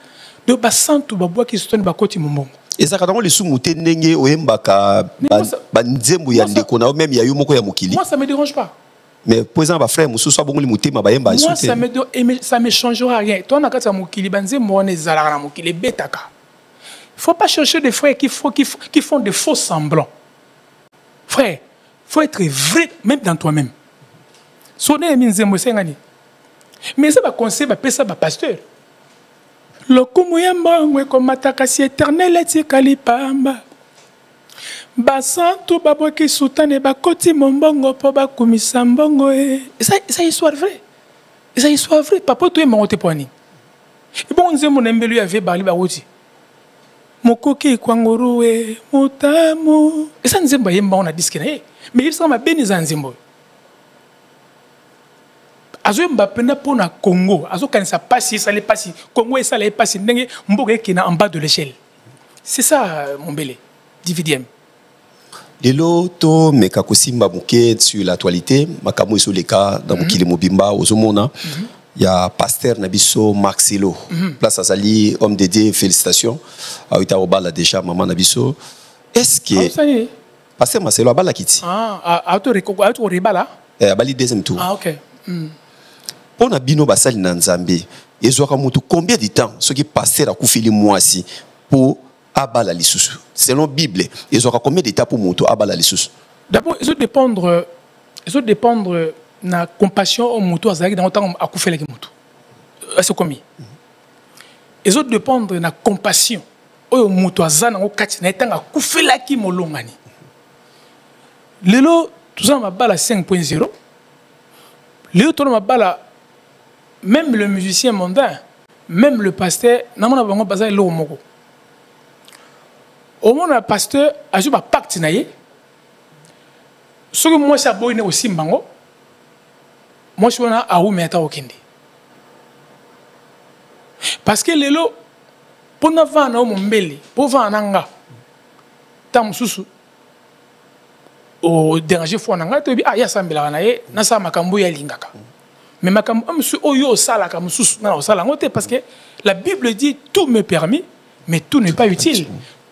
Do basantu babwaki sutane bakoti mombongo. Ezaka dans le sumute ndenge oyembaka banzembo ya ndeko na même ya yo moko ya mokili. Moi ça me dérange pas. Mais pour exemple frère mususu so bongo limutema bayemba moi ça me changera rien. Toi na kata mokili banzembo on ezala na mokili betaka. Il ne faut pas chercher des frères qui font des faux semblants. Frère, il faut être vrai même dans toi-même. Mais ça va conseiller, ça va pasteur. Le kumuyamba komataka si éternel etikali pamba. Basantu babwaki sutane bakoti mombongo po bakumisa mbongo e. Ça histoire vrai. Ça histoire vrai. Papa tu es monté poani. Et bon nzembo nembelu avait bali baoti. Mokoki kwangurue mutamu. Esa nzembo yemba on a disque na ye. Mais il sera béni za nzembo. Azo yemba penda pona Congo. Azo kanisa passi ça les passi. Congo et ça les passi ndenge mboka kina en bas de l'échelle. C'est ça mon belé. Dividième. Lelo to meka kosimba muke sur l'actualité, makamo iso leka dans mokili mobimba ozomona. Il y a pasteur Nabiso Maxilo. Place à Sali, homme dédié, félicitations. Aouita Obala déjà, maman Nabiso. Est-ce que. Pasteur Maxilo, Abala Kiti. Auto Ribala. Abali deuxième tour. Ah, ok. Pour Nabino Basali Nanzambe, ils ont combien de temps ce qui pasteur a koufili moisi pour Abala Lissus? Selon la Bible, ils ont combien de temps pour Mouto Abala Lissus? D'abord, ils ont dépendre. Na compassion au moto azaki dans autant à couper les motos. C'est commis. Les autres dépendent na compassion au moto azana au kati na etanga couper la ki molongani. Lelo tout ça ma balle à 5.0. Lelo tout ma balle même le musicien mondain, même le pasteur na mona bango bazali lo moko. Au moins le pasteur a joué ba pacte na ye. Ce que moi ça boyne aussi mbango. Moi, je suis à où mettre au Kindi. Parce que les lots, pour ne pas avoir mon belly, pour voir un anga, tam susu, au déranger fois nanga, tu dis ah ya sambela na ye, na sa makambo ya lingaka. Mais makambo monsieur oyo sala kam susu na o sala ngote parce que la Bible dit tout me permis, mais tout n'est pas utile.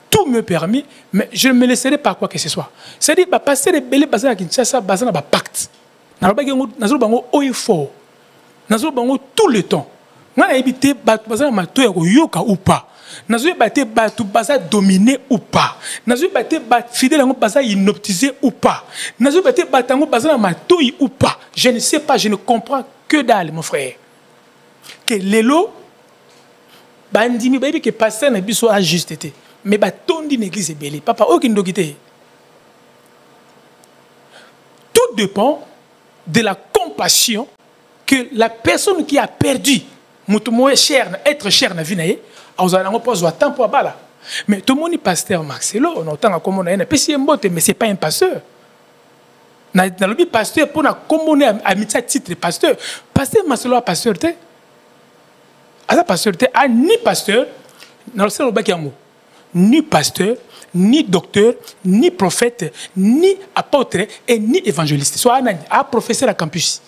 Tout me permis, mais je ne me laisserai pas quoi que ce soit. C'est-à-dire bah passer les belés basés à Kinshasa, basés na ba pacte. Nazolo bango oifo. Nazolo bango tout le temps. Ngana ebité batu baza mato ya yoka ou pas. Nazolo baté batu baza dominé ou pas. Nazolo baté bat fidèle ngo baza hypnotisé ou pas. Nazolo baté batango baza mato ou pas. Je ne sais pas, je ne comprends que dalle mon frère. Que lelo bandimi baby que passer na biso a juste été. Mais batondi l'église est belle. Papa aucune dogité. Tout dépend de la compassion que la personne qui a perdu être cher na vie na ye, auzana ngo pozo temps pour bala. Mais tout le monde est pasteur Marcelo, on entend comme on a un mais c'est pas un pasteur. Dans le pasteur, pour comme a mis ça titre pasteur, pasteur Marcelo a pasteur. À pasteur, ni pasteur, dans le sens ni pasteur, ni docteur, ni prophète, ni apôtre et ni évangéliste. Soit un professeur à campus.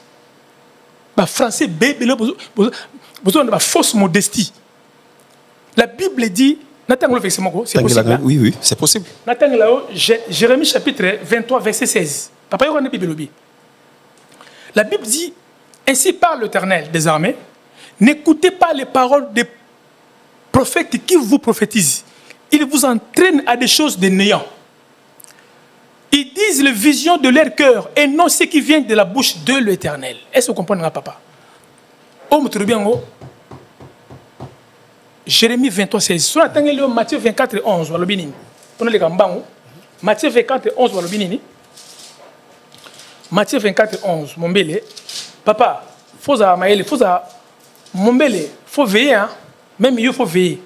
Français, besoin de fausse modestie. La Bible dit, c'est possible. Oui, c'est possible. Jérémie chapitre 23, verset 16. Papa, il y a une Bible. La Bible dit, ainsi parle l'Éternel des armées, n'écoutez pas les paroles des prophètes qui vous prophétisent. Ils vous entraînent à des choses de néant. Ils disent les visions de leur cœur et non ce qui vient de la bouche de l'Éternel. Est-ce que vous comprenez, papa? Oh, bien, Jérémie 23, 16. Sur la tangelle, Matthieu 24, 11. Matthieu 24, 11. Matthieu 24, 11. Mon bébé. Papa, faut veiller. Hein? Même il faut veiller.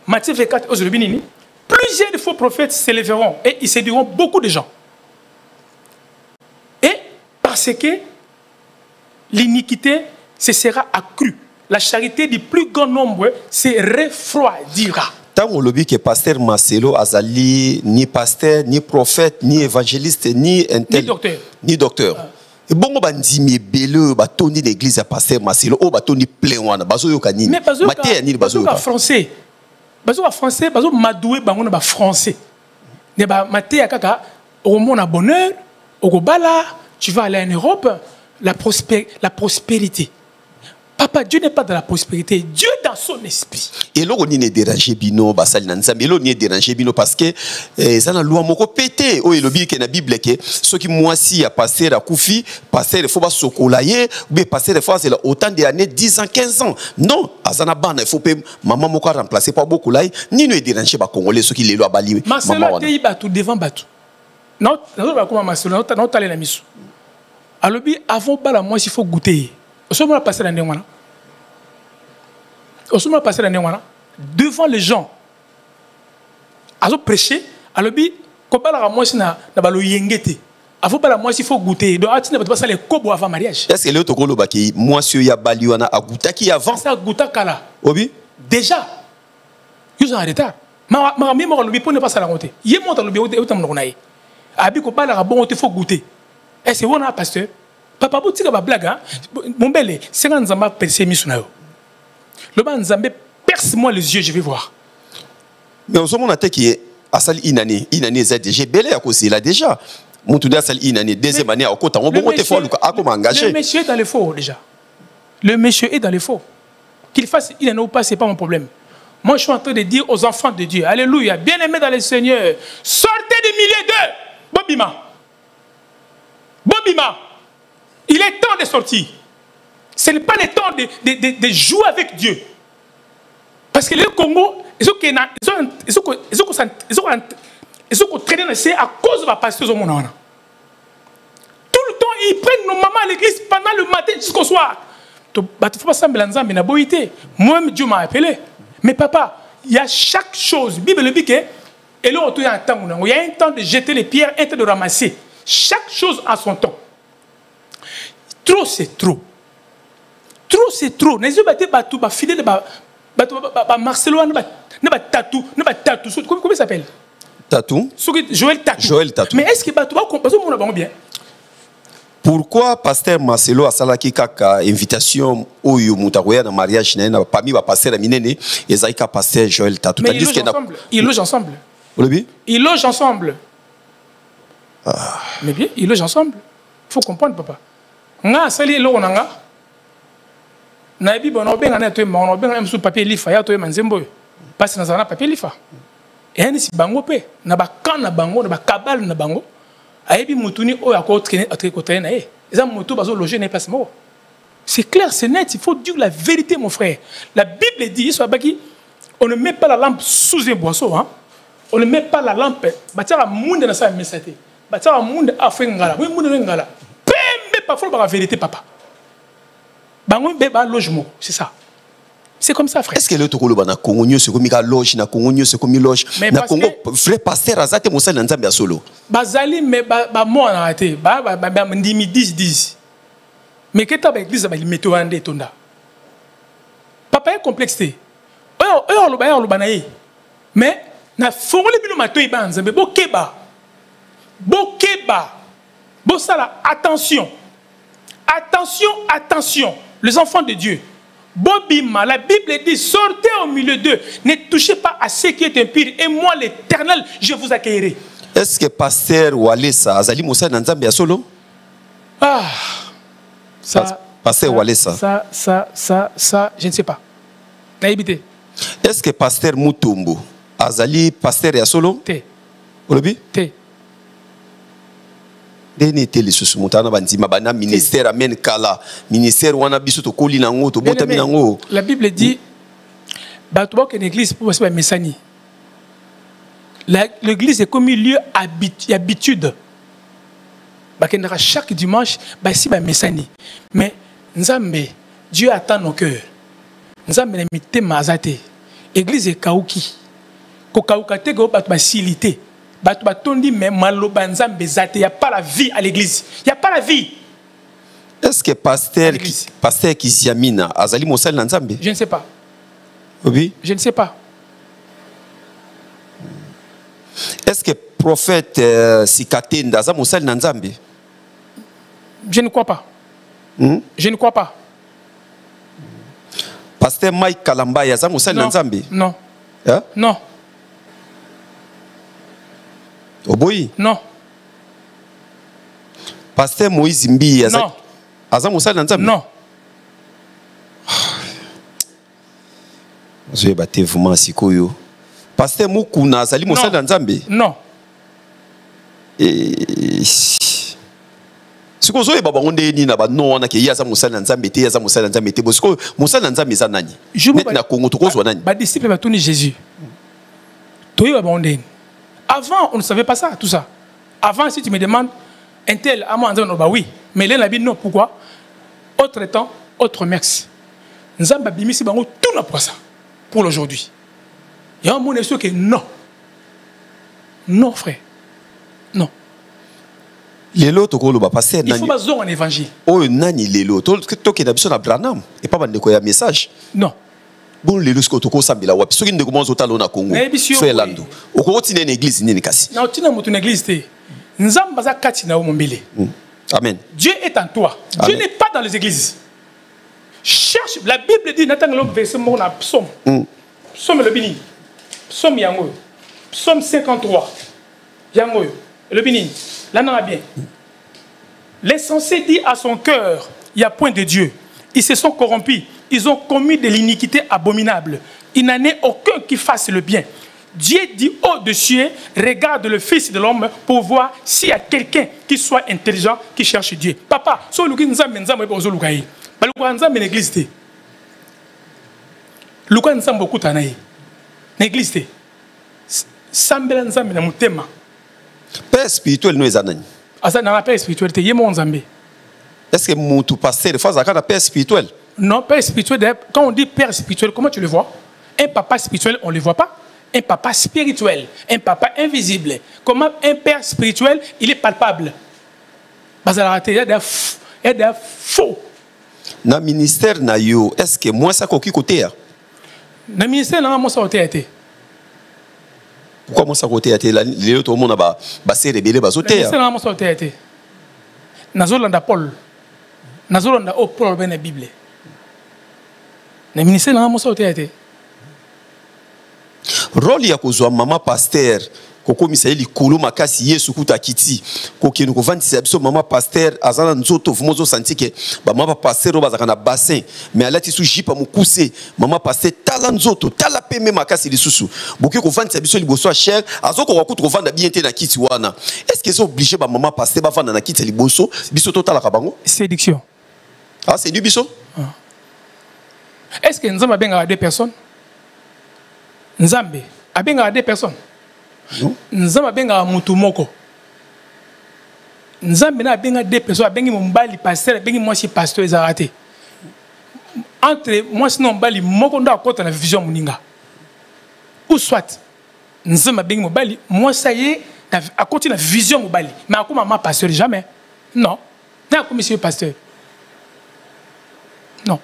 Matthieu 24, 11. Plusieurs faux prophètes s'élèveront et ils séduiront beaucoup de gens. Et parce que l'iniquité se sera accrue, la charité du plus grand nombre se refroidira. Tant on lobby que pasteur Marcelo Azali, ni pasteur, ni prophète, ni évangéliste, ni docteur. Ni docteur. Et bon, on va dire belé, bah toni l'église à pasteur Marcelo, oh bah toni plein wana, bazo yo kanini. Mais bazo yo français. Bazo français, bazo madoué bango na français. Ne ba maté kaka au monde bonheur, au bala, tu vas aller en Europe, la prospérité. Papa, Dieu n'est pas dans la prospérité, Dieu est dans son esprit. Et là, on est dérangé bino, basal nanza, mais là on est dérangé bino parce que ça n'a loi moko pété. Oh, il le dit que la Bible que ceux qui moi si a passé la koufi, passer il faut pas sokolayer, ou bien passer des fois c'est autant d'années 10 ans, 15 ans. Non, azana bana il faut pas maman moko remplacer pas beaucoup là, ni nous est dérangé ba congolais ceux qui les lois bali. Marcelo tei batu devant batu. Non, non comment Marcelo, non t'allais la mission. Alors bi avant bala moi il faut goûter. Osoma passer dans Néwana. Osoma passer dans Néwana. Devant les gens. Azo prêcher. Alors bi ko bala moi si na balo yengete. Avant bala moi il faut goûter. Donc atine pas ça les kobo avant mariage. Est-ce que le tokolo baki moi si ya bali wana a goûta qui avant. Ça goûta kala. Obi déjà. Ils sont en retard. Ma mémoire le bi pour ne pas ça la monter. Yé monte le bi au tam no naï. Abi ko bala bon il faut goûter. Est-ce que on a pasteur? Papa, vous avez blague, hein? Mon bel, c'est quand Nzamba perce missionnaire. Le ban Nzambé perce moi les yeux, je vais voir. Mais au moment où qui est à Sali Inani ZDG, belé à cause là déjà. Mon tour à Sali Inani deuxième année à côté, on peut monter fort à comment engager. Le monsieur est dans les faux déjà. Le monsieur est dans les faux. Qu'il fasse Inani ou pas, c'est pas mon problème. Moi, je suis en train de dire aux enfants de Dieu, alléluia, bien-aimés dans le Seigneur, sortez du milieu d'eux. Bobima. Bobima. Il est temps de sortir. Ce n'est pas le temps de jouer avec Dieu. Parce que le Congo, ils sont traînés à cause de la pasteur au monde. Tout le temps, ils prennent nos mamans à l'église pendant le matin jusqu'au soir. Il ne faut pas sembler en boïté. Moi, Dieu m'a appelé. Mais papa, il y a chaque chose. La Bible dit que il y a un temps de jeter les pierres, un temps de ramasser. Chaque chose a son temps. Trop, c'est trop. Trop, c'est trop. N'est-ce pas fidèle Marcelo, comment il s'appelle? Tatou. Joël Tatou. Joël Tatou. Mais est-ce que Batou va comprendre bien? Pourquoi pasteur Marcelo a salaki kaka invitation oyo mutakoya na mariage na parmi ba pasteur minene ezalika pasteur Joël Tatou. Mais ils logent ensemble. Ils logent ensemble. Mais bien, ils logent ensemble. Il faut comprendre, papa. Nga sali lo nanga. Na bi bono benga na to mo benga msu papier lifa ya to manzembo. Parce na zana papier lifa. Et ni si bango pe na ba kan na bango na ba kabal na bango. Ayebi mutuni o ya ko traîner na e. Eza mutu bazo loger na place mo. C'est clair, c'est net, il faut dire la vérité mon frère. La Bible dit soit baki on ne met pas la lampe sous un boisseau hein. On ne met pas la lampe batira monde na sa mesate. Batira monde afengala. Oui monde ngala. Pembe parfois la vérité papa. Bango beba logement, c'est ça. C'est comme ça, frère. Est-ce que le Tokolo na Congo c'est comme la loge, na Congo c'est comme loge, na Congo frère pasteur azate mosali na nzambe ya solo. Bazali mais ba moi na raté, ba ndimi 10. Mais que ta ba église ba limité wande tonda. Papa est complexité. Oyo lo ba na ye. Mais na fongoli bino mato iba nzambe bokeba. Bosala attention. Attention, les enfants de Dieu. Bobima, la Bible dit, sortez au milieu d'eux, ne touchez pas à ce qui est impur, et moi l'Éternel, je vous accueillerai. Est-ce que pasteur Walesa azali mosali na nzambe ya solo? Ah, ça, pasteur Walesa. Ça, je ne sais pas. Naïbité. Est-ce que pasteur Mutombo azali pasteur ya solo? Té. Olobi? Té. Denete les sous montana bandima bana ministère amen kala ministère wana biso to koli nango to botami nango. La Bible dit ba to que l'église pour se mesani. L'église est comme un lieu habitude. Ba kendaka chaque dimanche ba si ba mesani. Mais nzambe Dieu attend nos cœurs. Nzambe na mitema azate. Église est kauki. Ko kaukate go ba facilité. Il n'y a pas la vie à l'église. Il n'y a pas la vie. Est-ce que pasteur Kisiamina azali mosali na nzambe? Je ne sais pas. Oui. Je ne sais pas. Est-ce que prophète Sikatenda azali mosali na nzambe? Je ne crois pas. Je ne crois pas. Pasteur Mike Kalambaya azali mosali na nzambe? Non. Hein? Non. Oboyi? Non. Pasteur Moïse Mbi azali mosali na nzambe? Non. Je vais battre vraiment sikoyo. Pasteur Mukuna azali mosali na nzambe? Non. Siko zo eba bango ndeni na ba non wana ke yaza mosali na nzambe te yaza mosali na nzambe te bosiko mosali na nzambe za nani? Net na Congo tokozwa nani? Ba disciple ba tuni Jésus. Toyi ba bango ndeni. Avant, on ne savait pas ça, tout ça. Avant, si tu me demandes, un tel, à moi, bah oui. Mais là, la Bible, non. Pourquoi? Autre temps, autre merci. Nous avons bimi si bango tout n'a pas ça. Pour aujourd'hui. Il y a un mot sûr que non. Non, frère. Non. Lelo tokolo ba passer nani. Il faut bazo en évangile. Oh nani lelo. To ke na biso na Branham et pas bande ko ya message. Non. Bon lelo sko toko sambila wapi soki ndeko monzo talo na Congo. Frère Lando. Oko tina na église nini kasi. Na tina mutu na église te. Nzamba za kati na mombele. Amen. Dieu est en toi. Dieu n'est pas dans les églises. Cherche la Bible dit n'attend l'homme verset mon na psaume. Psaume le bini. Psaume yango. Psaume 53. Yango. Le bini. Là non bien. L'insensé dit à son cœur, il y a point de Dieu. Ils se sont corrompus. Ils ont commis de l'iniquité abominable. Il n'en est aucun qui fasse le bien. Dieu dit au-dessus, regarde le Fils de l'homme pour voir s'il y a quelqu'un qui soit intelligent, qui cherche Dieu. Papa, si vous avez l'église, Père spirituel nous est est-ce que mon tout pasteur face à un père spirituel? Non, père spirituel, quand on dit père spirituel, comment tu le vois? Un papa spirituel, on ne le voit pas. Un papa spirituel, un papa invisible. Comment un père spirituel, il est palpable? Parce qu'il y a des faux. Dans le ministère, est-ce que moi, ça a côté? Dans le ministère, moi, ça a été. Pourquoi moi, ça a été? Tout le monde a basé les bébés, basoté. Le ministère, moi, ça a été. Nazolanda Paul. Nazolanda Paul, ben la Bible. Le ministère, moi, ça a été. Rôle ya kozwa mama pasteur koko misaeli kolo makasi yesu kuta kiti koki no kovandisa biso mama pasteur azana nzoto fumozo santike ba mama pasteur bazaka na bassin mais alati su jipa mukuse mama pasteur tala nzoto tala peme makasi lisusu boki kovandisa biso liboso cher azoko wakutu kovanda bien te na kiti wana est-ce que c'est obligé ba mama pasteur ba vanda na kiti liboso biso to tala kabango séduction. Ah c'est du biso. Est-ce que nous avons bien deux personnes? Nzambe abenga deux personnes. Nzambe abenga mutu moko. Nzambe na abenga deux personnes, abengi mombali pasteur, abengi mwasi pasteur ezarate. entre moi sinon bali mokondo akota na vision muninga ou soit nzema bengi mobali moi ça y est à côté na vision mobali mais akoma ma pasteur jamais non na comme monsieur pasteur non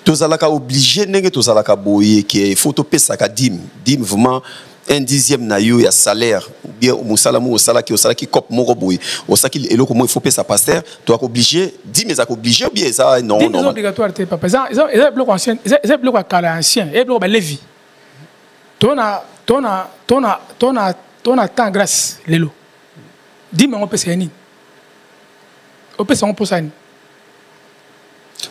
tozalaka obligé nenge tozalaka boye que faut topé saka dim vraiment 1/10 na yo ya salaire bien musala mo sala ki cop moko boye o saki eloko mo il faut payer sa pasteur tu es obligé 10 mais obligé ou bien ça non non c'est obligatoire te papa ça bloc ancien ça bloc à ancien et bloc ba levi tona temps grâce lelo 10 mais on peut c'est ni on peut ça on peut ça.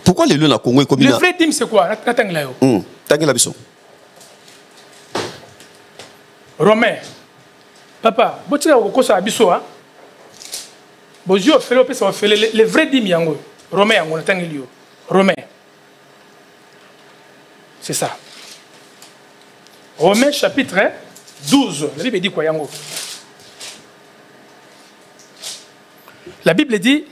Pourquoi lelo na Congo comme le vrai dim c'est quoi natangela yo tangela biso Romain, papa, si vous avez un peu de le vrai dîme, Romain, Romain. C'est ça. Romain chapitre 12. La Bible dit quoi, Yango? La Bible dit,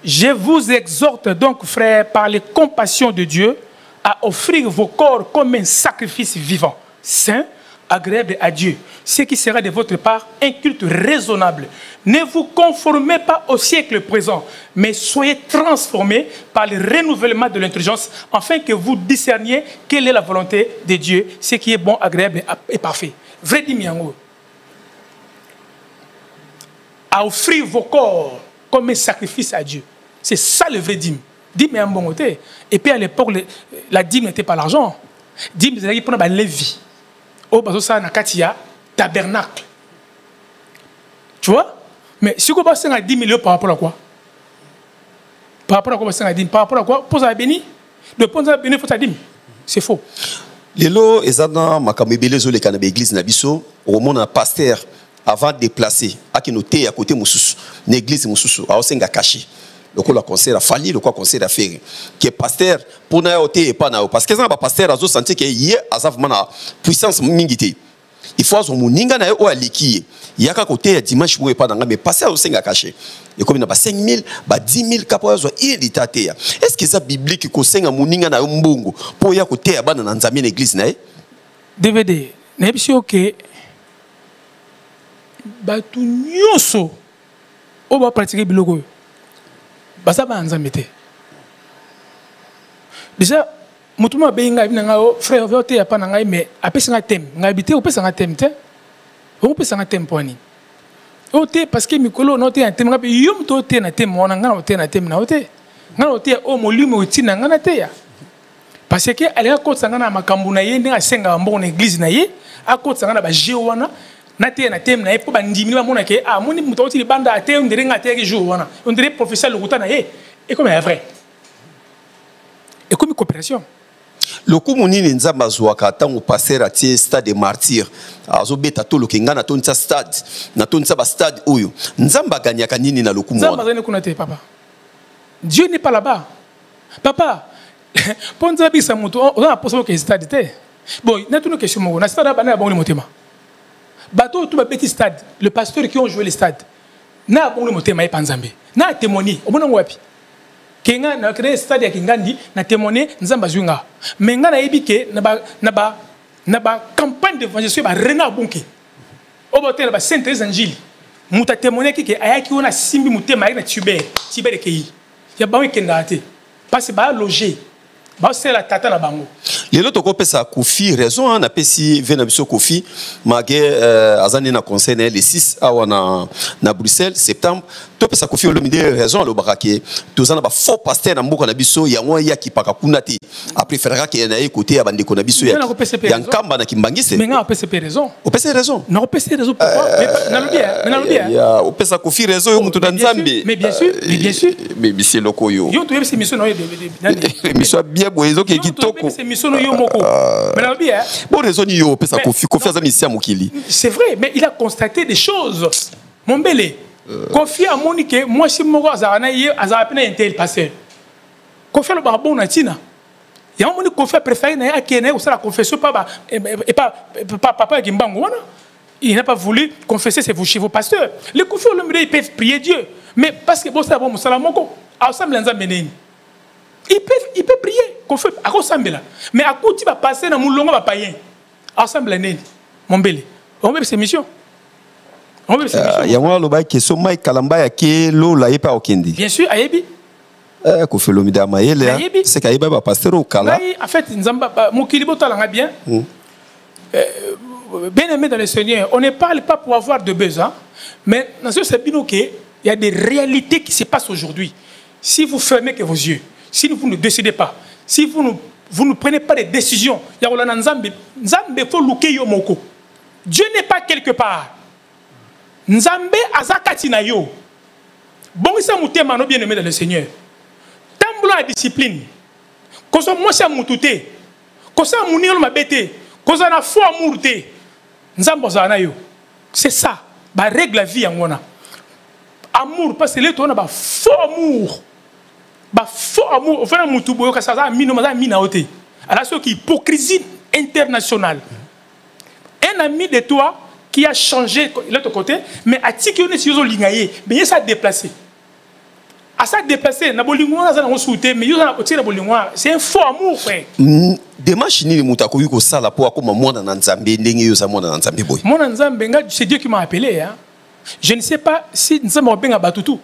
je vous exhorte donc, frères, par les compassions de Dieu, à offrir vos corps comme un sacrifice vivant, saint, agréable à Dieu, ce qui sera de votre part un culte raisonnable. Ne vous conformez pas au siècle présent, mais soyez transformés par le renouvellement de l'intelligence, afin que vous discerniez quelle est la volonté de Dieu, ce qui est bon, agréable et parfait. Vrai dimiango. À offrir vos corps comme un sacrifice à Dieu. C'est ça le vrai dîme. Dîme est un bon côté. Et puis à l'époque, la dîme n'était pas l'argent. Dîme, c'est pour la vie. Au bas ça na katia tabernacle. Tu vois? Mais si on passe à 10 millions par rapport à quoi? Par rapport à quoi on par rapport à quoi? Pour ça béni. Le point ça béni faut ça dîme. C'est faux. Lelo ezana makamebele zo le kana église na biso au monde un pasteur avant de déplacer à qui noter à côté mususu l'église mususu a osenga caché. Le quoi la conseil a fallu le quoi conseil a faire que pasteur pour na oté pas na parce que ça ba pasteur azo sentir que hier azavement na puissance mingité il faut azo muninga na o aliki yaka côté ya dimanche mo pas na mais pasteur osenga caché et comme na ba 5000 ba 10000 kapo azo irrité est-ce que ça biblique ko senga muninga na mbongo pour ya côté ya bana na nzambe na église na DVD na biso OK ba tu nyoso o ba pratiquer biloko basa ba nzambe te déjà mutuma be ngai na ngao frère vote ya pa na ngai mais apesa nga thème ngai bité o pesa nga thème te o pesa nga thème poni o te parce que mikolo no te un thème ngapi yum to te na thème wana ngana o te na thème na o te ngana o te o molimo oti na ngana te ya parce que ale ka kotsa ngana makambu na ye ndinga senga mbo na église na ye a kotsa ngana ba jewana na te na thème na ye po bandimi ba mona ke a moni muto oti banda ate ndire ngate ke jour wana on dirait professeur le ruta na ye et comme est vrai et comme coopération le kumuni nzamba zwaka tango passer à tie stade de martyr azo beta to lo kenga na tonsa stade na tonsa ba stade oyo nzamba ganyaka nini na lokumu nzamba zane kuna te papa Dieu n'est pas là-bas papa ponza bisa muto on a posé que stade te bon na tout une question mo na stade ba na bon le motema bateau tout petit stade le pasteur qui ont joué le stade na bon le motema e panzambe na témoigner o mona wapi kenga na créer stade ya kingandi na témoigner nzamba zwinga menga na ebike na ba campagne d'évangélisation ba rena bonke o botel ba saint évangile muta témoigner ki ayaki ona simbi mutema na tibere kei ya ba wekenda ate parce ba loger ba c'est la tata na bango lelo to ko pesa Kofi raison na pesi vena biso Kofi magé azani na conseil le 6 awa na Bruxelles septembre to pesa Kofi le midi raison le barake tozana ba faux pasteur na mboka na biso yango ya kipaka kuna te a préférera que na côté ya bande ko na biso ya nkamba na kimbangise mais nga pesa raison o pesa raison na pesa raison pourquoi mais na lobia ya o pesa Kofi raison yo mutu na nzambe mais bien sûr mais c'est loko yo yo to yebisi mission no mission bien boyezo ke kitoko c'est mission no yo moko mais na lobia bon raison yo pesa Kofi za mission mokili c'est vrai mais il a constaté des choses mon belé Kofi a monique moi si moko azana ye azapena intel passer Kofi le barbon na tina ya moni Kofi préféré na akene ou ça la confession pas et pas papa Kimbango wana il n'a pas voulu confesser chez vos pasteurs les Kofi le midi ils peuvent prier Dieu mais parce que bon ça bon musalamoko ensemble nzambe neni il peut prier fait à sambela mais à côté va passer dans mulongo va payen ensemble neni mombele on veut ces missions ya mwa loba ke so mai kalamba ya ke lo la yepa okindi bien sûr ayebi ko felo midama yele c'est ka yeba ba pasteur au kala en fait nzamba mokili botala bien bien aimé dans le Seigneur, on ne parle pas pour avoir de besoin, mais dans ce sens, il y a des réalités qui se passent aujourd'hui. Si vous fermez que vos yeux, si vous ne décidez pas, si vous ne prenez pas des décisions, il y a Nzambe faut louker yomoko. Dieu n'est pas quelque part. Nzambe azakati na yo. Bon ça mutema no bien aimé dans le Seigneur. Tambula la discipline. Koso moi ça mutute. Koso muniro mabete. Koso na foi amour te. Nzambo zana yo. C'est ça. Ba règle la vie en wana. Amour parce que les toi na ba faux amour. Ba faux amour. Enfin mutu boyo ka ça mino maza mina ote. Alors ce qui hypocrisie internationale. Un ami de toi qui a changé de l'autre côté, mais à qui on est sur le lignaye, mais il s'est déplacé. À ça déplacé, c'est un faux amour, frère. Démarche ni mutako yuko sala po akoma mwana na Nzambe ndenge yo sa mwana na Nzambe boy. Mwana Nzambe c'est Dieu qui m'a appelé hein. Je ne sais pas si Nzambe obenga batutu.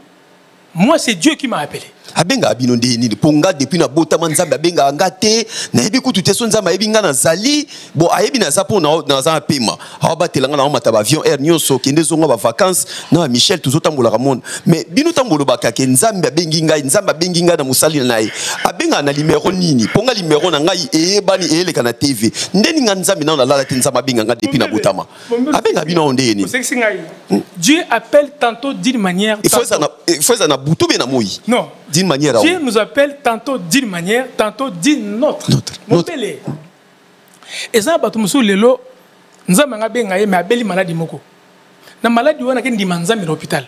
Moi c'est Dieu qui m'a appelé. Abenga abino ndeni ponga depuis na botama Nzambe abenga ngate na yebi kutu teso Nzambe ayebi nga na zali bo ayebi na zapo na za pema aba telanga na mata ba avion air nyonso kende zonga ba vacances na Michel tuzo tambola ka monde mais bino tambolo bakake Nzambe abengi ngai Nzambe abengi nga na musali na ye abenga na numéro nini ponga numéro na ngai eyebani eyeleka na TV ndeni nga Nzambe na lala te Nzambe abenga nga depuis na botama abenga bino ndeni. Dieu appelle tantôt d'une manière il faut ça na butu be na moi. Non. D'une manière. Dieu nous appelle tantôt d'une manière, tantôt d'une autre. Et ça, lelo, nous avons mais abeli maladie moko. Na maladie wana ken di manzami l'hôpital.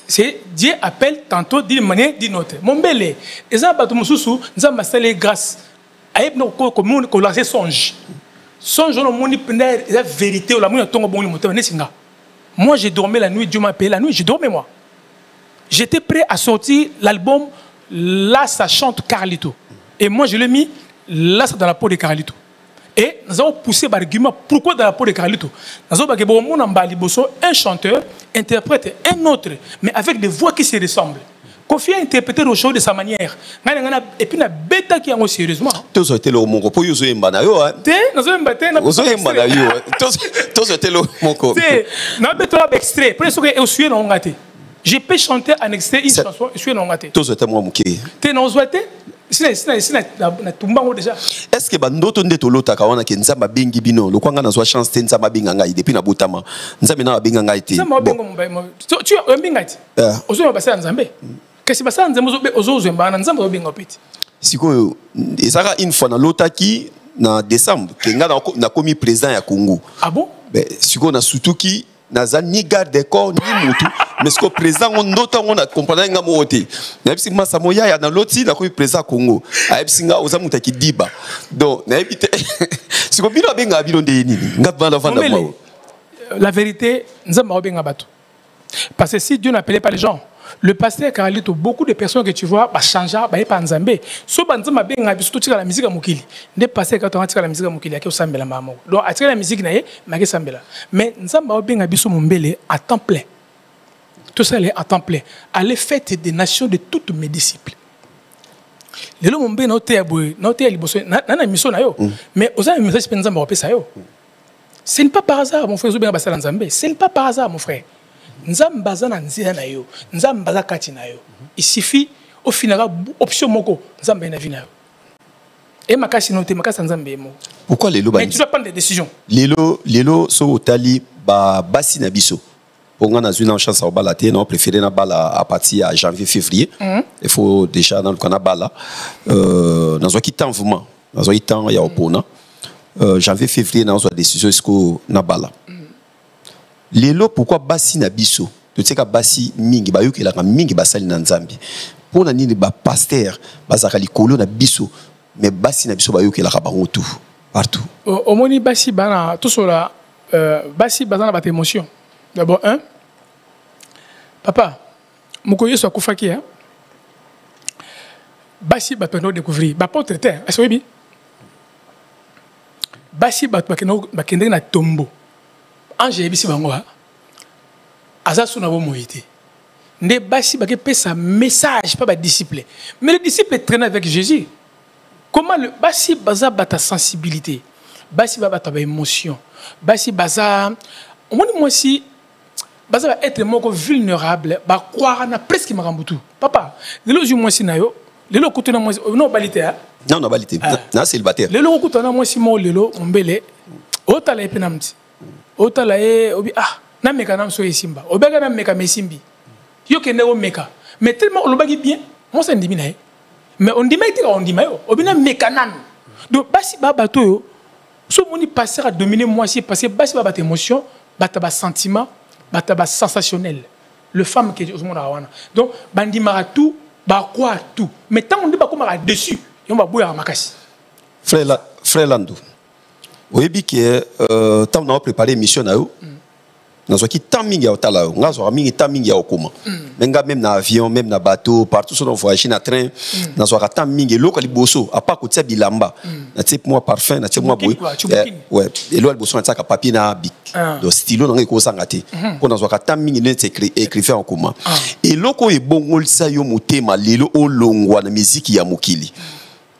C'est Dieu appelle tantôt d'une manière, d'une autre. Mon belé. Et ça, nous avons salé grâce. Aïe no ko la songe. Songe no moni pender la vérité ou la moni tongo boni moto nesinga. Moi j'ai dormi la nuit, Dieu m'a appelé la nuit, j'ai dormi moi. J'étais prêt à sortir l'album Là ça chante Carlito. Et moi je l'ai mis là ça dans la peau de Carlito. Et nous avons poussé l'argument pourquoi dans la peau de Carlito. Nous avons un chanteur interprète un autre, mais avec des voix qui se ressemblent. Kofi a interprété le show de sa manière. Et puis, il y a bêta qui est sérieusement. Tous été le mongo. Pour vous, vous avez extrait. Je peux chanter un extrait, une chanson, je suis non gâté. Tous été moi mouké. Tu n'as pas été? Est-ce que bandoto ndeto lota kawana ke Nzamba bengi bino lo kwanga na zwa chance te Nzamba benga ngai depuis na botama Nzamba na benga ngai te Nzamba benga tu benga ti ozo ba sa Nzambe kasi ba sa Nzambe ozo zemba na Nzamba benga peti siko ezaka une fois na lota ki na décembre ke nga na komi président ya Congo. Ah bon? Ben siko na sutuki naza ni garde des corps ni mutu mais ce que président on nota on a comprendre nga moté na bisi masa moya ya na loti na ko président Congo a bisi nga ozamuta ki diba donc na ebite ce que bino benga bino de nini nga banda vanda mo. La vérité Nzamba benga bato parce que si Dieu n'appelait pas les gens le pasteur Carlito beaucoup de personnes que tu vois ba changer ba pas Nzambe so banzamba benga biso to tika la musique mukili ne pasteur quand on tika la musique mukili yake osambela mama donc atika la musique na ye ma ke sambela mais Nzamba benga biso mombele à temps plein. Tout ça est à temps plein. À l'effet des nations de toutes mes disciples. Les gens m'ont dit mais ce n'est pas par hasard, mon frère. Ce n'est pas par hasard, mon frère. Il suffit au final option moko et pourquoi les lots? Mais tu dois prendre des décisions. Les lots sont au tali basi na biso. Pour nous, on a une chance à balater, on préfère na bala à partir à janvier-février. Il faut déjà dans le canal bala. Dans un temps vraiment, dans un temps il y a opposant. Janvier-février, on a une décision jusqu'au na bala. Les lots pourquoi basi na biso? Tu sais que basi mingi ba yuki la mingi basali na Nzambi. Pour na ni ba pasteur bazakali kolo na biso, mais basi na biso ba yuki la ba tout partout. Au moni basi bana tout cela basi bazana ba émotion. D'abord, papa, Mokoye soit koufaki, basi bato no découvrir ba porte terre est-ce que basi bato bakende na tombo ange ebisi bango aza suna bo moïté nde basi bake pesa message pas ba disciple mais les disciples traînaient avec Jésus. Comment le basi baza bata sensibilité, basi bata ba émotion, basi baza moi si baza être moko vulnérable ba croire na presque makambutu papa lelo ju moi si nayo lelo kutuna moi non balité non na balité na célibataire lelo kutuna moi si mo lelo ombele otala epenamti otala obi na meka na so esimba obeka na meka mesimbi yo kende o meka mais tellement on lobaki bien moi ça ndimi na mais on dit on dit mayo obina meka nan donc basi bato yo so moni passer à dominer moi si passer basi ba émotion ba sentiment ba sensationnel le femme qui est au monde awana donc bandi mara tout ba quoi tout mais tant on dit ba comme dessus on va boire makasi frère Landou oyebi que tant on a préparé mission na yo nazoki timing ya otala yo ngazo mingi timing ya okoma menga même na avion même na bateau partout sur on voyage na train nazoka timing eloko liboso a pas kotia bilamba na type moi parfum na type moi boy ouais elo liboso na tsaka papier na bic donc stylo na ngeko sanga te ko nazoka timing ne écrivain en commun eloko e bongolisa yo motema lelo olongwa na musique ya mokili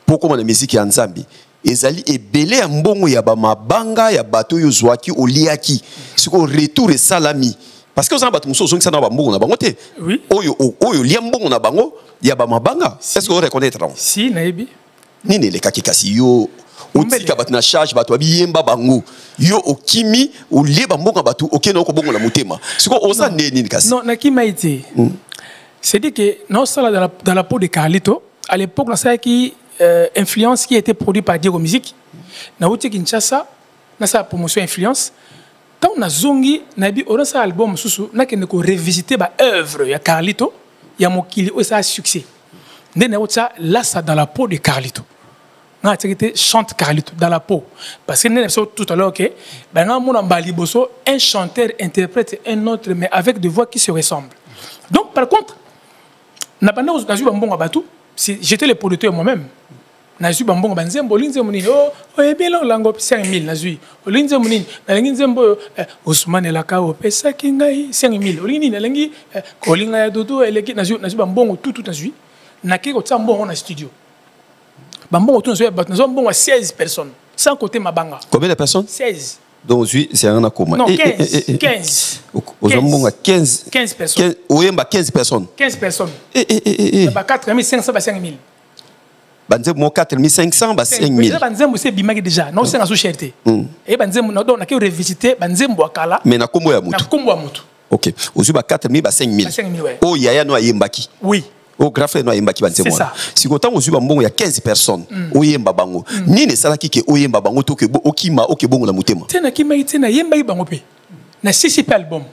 poko na musique ya nzambi ezali ebele ya mbongo ya ba mabanga ya bato yo zwaki oliaki siko retour salami parce que on bato muso zongi sana ba mbongo na bango te oyo lia mbongo na bango ya ba mabanga est-ce que vous reconnaître si naebi nini le kakikasi yo otika bato na charge bato abiyemba bango yo okimi olie ba mbongo bato okena ko bongo na motema siko osa nini kasi non na kimaite c'est dit que non ça dans la peau de Carlito à l'époque là ça qui influence qui a été produit par Diego Music na outi Kinshasa na sa promotion influence tant na zongi na bi on sa album susu na kende ko revisiter ba œuvre ya Carlito ya mokili o sa succès ndé na outi là ça dans la peau de Carlito na été chante Carlito dans la peau parce que né tout à l'heure que ben na mon mbali boso un chanteur interprète un autre mais avec des voix qui se ressemblent donc par contre na banda na ju bambonga batu j'étais le producteur moi-même. Nazu bambongo banzembo linze munini ebelo lango 5000 nazui linze munini nalingi nzembo Ousmane Lakao pesa kingai 5000 olini nalingi kolinga ya dodo eleki nazu bambongo tout nazui nakiko tsambongo na studio bambongo tout nazu bambongo 16 personnes sans côté mabanga. Combien de personnes? 16. Donc c'est un accord. Non 15. Aux hommes 15 personnes. Oyemba 15 personnes. 15 personnes. Ba 4500 ba 5000. Banzemo 4500 ba 5000. Banzemo c'est bimaki déjà. Non c'est en sous-cherté. Et banzemo na donc na ke revisiter banzemo akala. Mais na kombo ya mutu. Na kombo ya mutu. OK. Ozu ba 4000 ba 5000. 5000 ouais. Oh yaya no ayembaki. Oui. Oh grand frère no ayembaki banzemo. C'est ça. Si kotan ozu ba mbongo ya 15 personnes. Oyemba bango. Nini salaki ke oyemba bango to ke okima okebongo na mutema. Tena kima tena yemba bango pe. Na 6 album.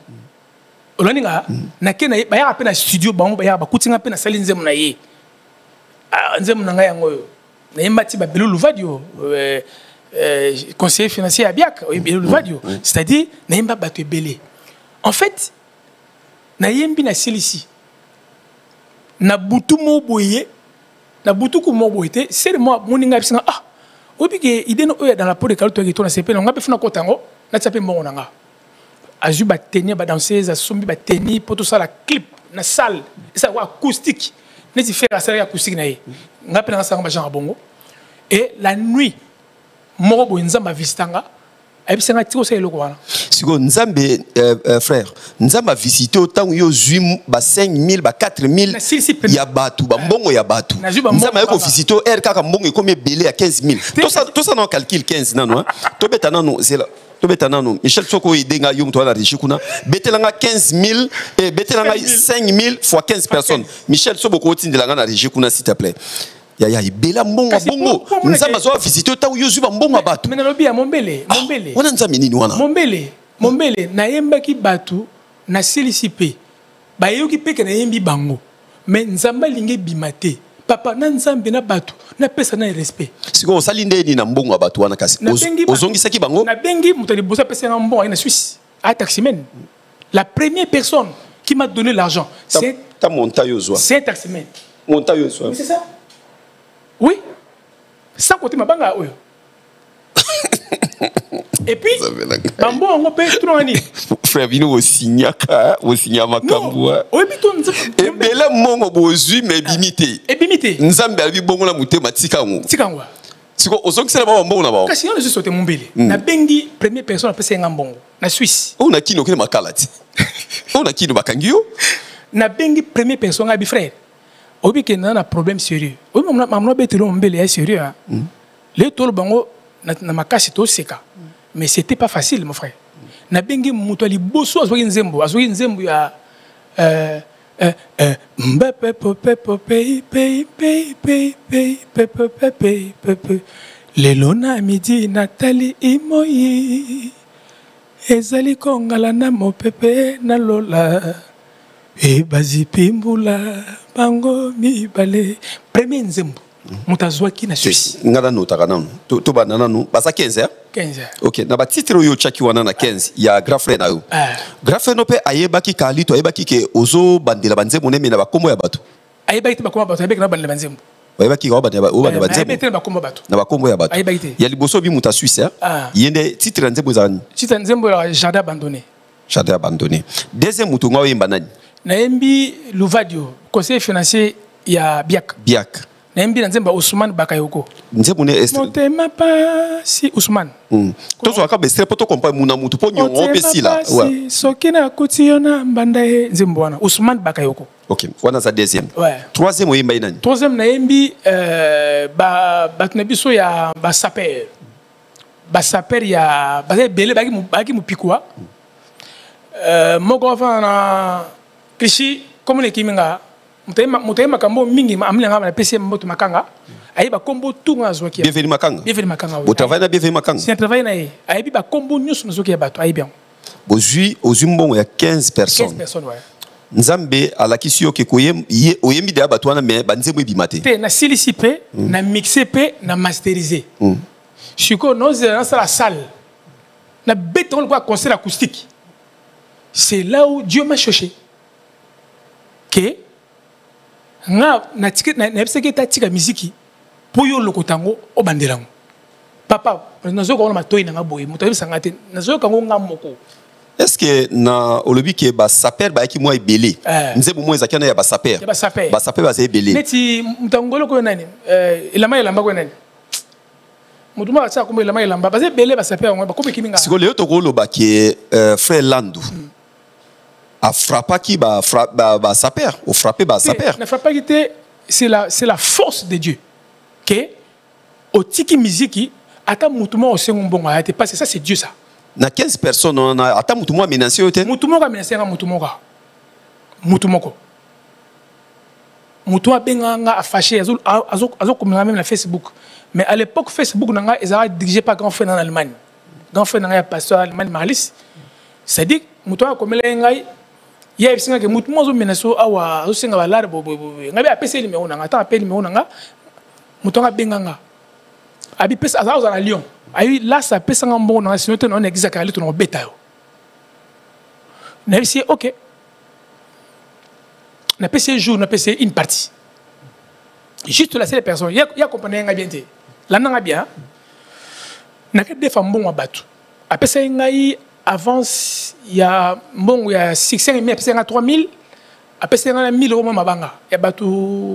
Oloninga na ke na ba ya pe na studio bango ba ya ba kutinga pe na sali nzemo na ye. Nzemu nanga yango na yembati ba Belou Vadio conseiller financier à Biak Belou Vadio c'est-à-dire na yemba bato ebele en fait na yembi na silisi na butu mo boye na butu ko mo boyete c'est moi moninga bisinga obi ke idée no dans la peau de Carlito qui tourne CP nga be funa kotango na tsape mbongo nanga azu ba tenir ba danseuse asombi ba tenir pour tout ça la clip na salle ça acoustique. Neti faire la série acoustique naie. Nga pena sanga ba Jean Bongo. Et la nuit, moko bo nzamba visitanga. Ayebisanga tiko sa eloko wana. Siko nzambe frère, nzamba visiter autant yo zui ba 5000 ba 4000 ya batu ba mbongo ya batu. Nzamba yako visiter er kaka mbongo ekomi belé à 15000. Tout ça non calcul 15 nano hein. To beta nano c'est là. Tobetana Michel Soko idenga yum to la rishikuna betelanga 15000 et betelanga 5000 fois 15 personnes. Michel Soboko tindela na rishikuna s'il te plaît. Ya ibela mbongo bongo. Nzamba zo visiter ta yuzu ba mbongo batu. Mais na lobi ya mombele. Wana nzambe nini wana? Mombele na yemba ki batu na silisipe. Ba yoki peke na yembi bango. Mais nzamba linge bimate. Papa na nzambe na batu na pesa na respect. Siko salinde ni na mbongo ya batu wana kasi. Ozongi saki bango. Na bengi mutali bosa pesa na mbongo na Suisse. À taximen. La première personne qui m'a donné l'argent, c'est ta montayo zwa. C'est taximen. Montayo zwa. C'est ça. Oui. Sans côté mabanga oyo. Et puis, Bambo on peut tout en dire. Frère Vino au signaka, au signama kamboua. Oui, puis tout. Et bela mongo bozui mais bimité. Et bimité. Nzambe abi bongo la muté matika ngo. Tikangwa. Siko ozongi sala ba mbongo na ba. Kasi on est sauté mon bélé. Na bengi première personne après c'est ngambongo. Na Suisse. On a qui no kele makalati. On a qui no bakangio. Na bengi première personne abi frère. Obi ke na problème sérieux. Obi mamno betelo mbele est sérieux hein. Les tolo bango na makasi to seka. Mais c'était pas facile mon frère. Na bengi muto ali boso azoki nzembo ya mbepe pope pe lelo na midi Nathalie Imoyi ezali kongala na mopepe na lola e bazipimbula bango mibale premier nzembo mutazwaki na Suisse ngala notaka nanu to banana nu basa 15 OK na ba titre yo chaki wana na 15 ya grand frère na yo grand frère no pe ayebaki kalito ayebaki ke ozo bandela banzembo ne na bakombo ya bato ayebaki bakombo bato ayebaki na bandela banzembo ayebaki ka bandela banzembo ayebaki na bakombo bato na bakombo ya bato ayebaki ya liboso bi muta Suisse yende titre nzembo zani titre nzembo ya jardin abandonné deuxième mutu ngwa yemba nani na yembi Louvadio conseiller financier ya Biak Nembi na nzemba Ousmane Bakayoko. Nzembo ne est. Motema pasi Ousmane. Tozo akabe stre poto kompa muna mutu po nyongo pesi la. Ouais. Sokina kutiona mbandaye nzembo wana Ousmane Bakayoko. OK, wana za deuxième. Ouais. Troisième oyemba inani. Troisième na yembi ba tunebiso ya ba saper. Ba saper ya ba belé baki mupikwa. Moko fa na Kishi comme les kiminga mutema kambo mingi amlanga na PC mboto makanga ayiba kombo tunga zwakia bienvenue makanga vous travaillez na bienvenue makanga si travaille na ye ayibi ba kombo nyusu nzokia bato ayibian bozui ozumbongo ya 15 personnes ouais nzambe alakisi yo ke oyembi de bato wana mais banzembo ebimate te na silicipe na mixer na masteriser chiko noze dans la salle na béton quoi concert acoustique c'est là où Dieu m'a cherché que na ticket na ebiseke ta tika muziki po yo lokotango o bandelango papa nazo ko na matoyi na boye moto ebisanga te nazo kango ngamoko est-ce que na olobi ke ba saper ba ki mo ebele nzembo mo ezaki na ya ba saper ba ebele neti mutangolo ko nani elamba ko nani mutuma atsa ko elamba ba ebele ba saper ngo ba ko kiminga siko leo to ko loba ke frère Landu a frappé qui ba saper ou frappé ba saper ne frappe pas qui c'est la force de Dieu que au tiki miziki ata mutumo o sengo mbongo ate parce ça c'est Dieu ça na 15 personnes on a ata mutumo a menacé ote mutumo ka menacé nga mutumoko mutu abenganga a fâché azo komela même na Facebook mais à l'époque Facebook nanga ezara dirigé par grand frère en Allemagne grand frère nanga pasteur Allemagne Marlis c'est-à-dire mutu a komela ngai ya bisinga ke mutu mozo menaso awa osenga balare ngabe apese numéro nanga ta appel numéro nanga mutu nga benganga abi pesa aza na Lyon ayi là ça pesa nga mbongo nanga sinon on existe ka litu no beta yo na bisi OK na pese jour na pese une partie juste la seule personne ya comprendre nga bien te la nanga bien na ke defa mbongo batu apesa ngai avance il y a bon il y a 600 000 après 3000 après 1000 euros mabanga ya batu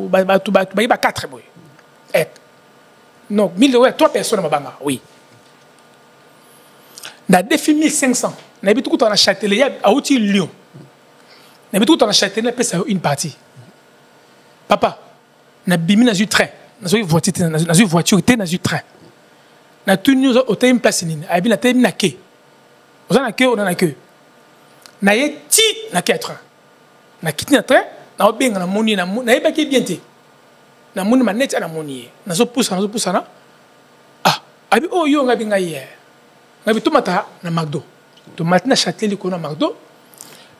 ba 4 boy non 1000 euros 3 personnes mabanga oui na défi 1500 na bitu kuta na Châtelet ya auti Lyon na bitu kuta na Châtelet na pesa une partie papa na bimi na train na voiture te na train na tuni au time place nini abi na time na ke on a que na yeti na 4 na kiti na train na obenga na moni na yeba ki bien te na moni maneti na moni na zo poussa na abi o yo ngabi ngai ngabi tomata na McDo to matina Châtelet ko na McDo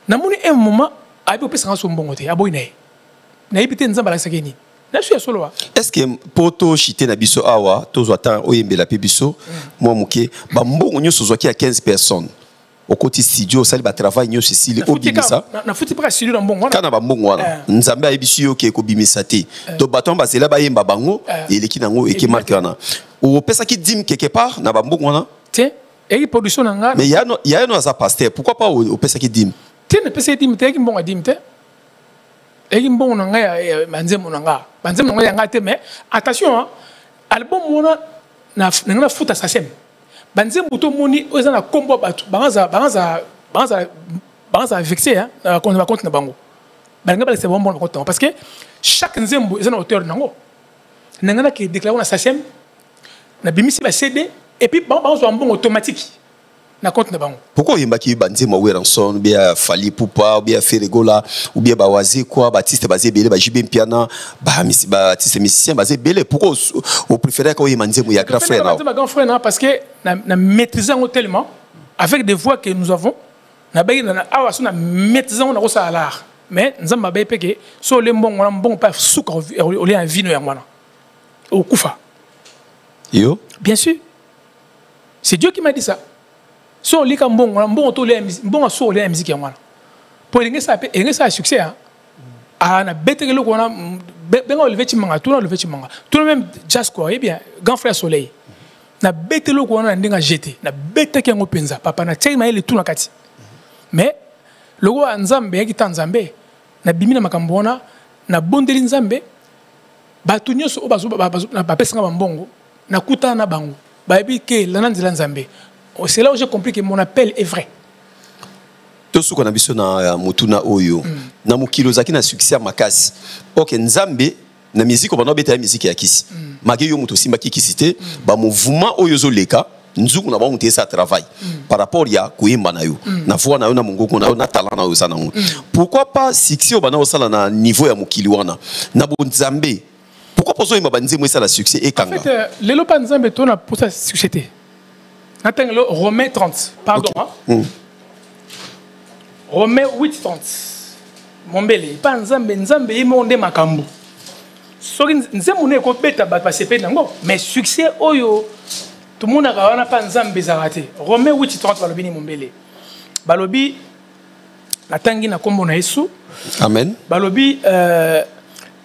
na moni un moment abi opesa nga so mbongo te aboy na yebite nzamba la sakeni na suya solo est-ce que poto chité na biso awa tozo ata oyembela pe biso moi muke ba mbongo nyoso zo ki a 15 personnes au côté studio ça ba travail nyo ceci au bimisa na futi pas studio dans bongo kana ba mbongo wana nzambe ayebisi yo ke ko bimisa te to baton ba zela ba yemba bango eleki nango eke marque wana o pesa ki dim quelque part na ba mbongo wana te et production nga mais il y a no za pasteur pourquoi pas au pesa ki dim te ne pesa dim te ki mbongo dim te et mbongo nga ya manzemo nga nga te mais attention album wana na futa sasem banze muto moni oza na kombo batu banza vexé hein na compte na bango banga ba c'est bon compte parce que chaque nzembo est un auteur nango nanga na ki déclarer na sasem na bimisi ba CD et puis banzo en bon automatique na compte na bango pourquoi yembaki banzema Weranson bien Fali Poupa ou bien Ferregola ou bien Bawazi quoi Baptiste basé belé ba Jibem Piana ba Baptiste musicien basé belé pourquoi au préféré quand yembanzemo ya grand frère là grand frère parce que na maîtrisant tellement avec des voix que nous avons na ba na awaso na maîtrisant na ça l'art mais nzamba ba peke so le bon pas souka au lien vino ya mwana au kufa yo bien sûr c'est Dieu qui m'a dit ça. So lika mbongo to le mbongo so le musique ya mwana pour ngesa ça succès ah na betere lo kona benga lever chimanga tout le même jazz quoi et bien grand frère soleil na betere lo kona ndinga jeté na bete kengo penza papa na tshema ile tout na kati mais logo nzambe yaki tanzambe na bimina makambona na bondeli nzambe batu nyoso obazo na bapesinga mbongo na kuta na bango ba ebi ke lana nzela nzambe. C'est là où j'ai compris que mon appel est vrai. Tout ce qu'on a vu sur Mutuna Oyo, na mukilo zaki na succès makasi. Ok, nzambe na musique on va beta musique ya kisi. Magi yo muto simba kikisité, ba mouvement oyo zo leka, nzuku na ba muté ça travail. Par rapport ya kuimba na yo. Na voix na yo na mungoko na yo na talent na yo sana. Pourquoi pas succès bana osala na niveau ya mukili wana. Na bo nzambe. Pourquoi pas zo imba banzemo ça la succès et kanga. En fait, les lopa nzambe to na pour ça succès. Attends, Romain 30, pardon. Okay. Romain 8, 30. Mon belé, pas nzambe, nzambe, il monde makambo. So nzambe ko beta ba passer pe nango, mais succès oyo tout le monde a pas nzambe zarate. Romain 8, 30 balobi ni mon belé. Balobi la tangi na kombo na Yesu. Amen. Balobi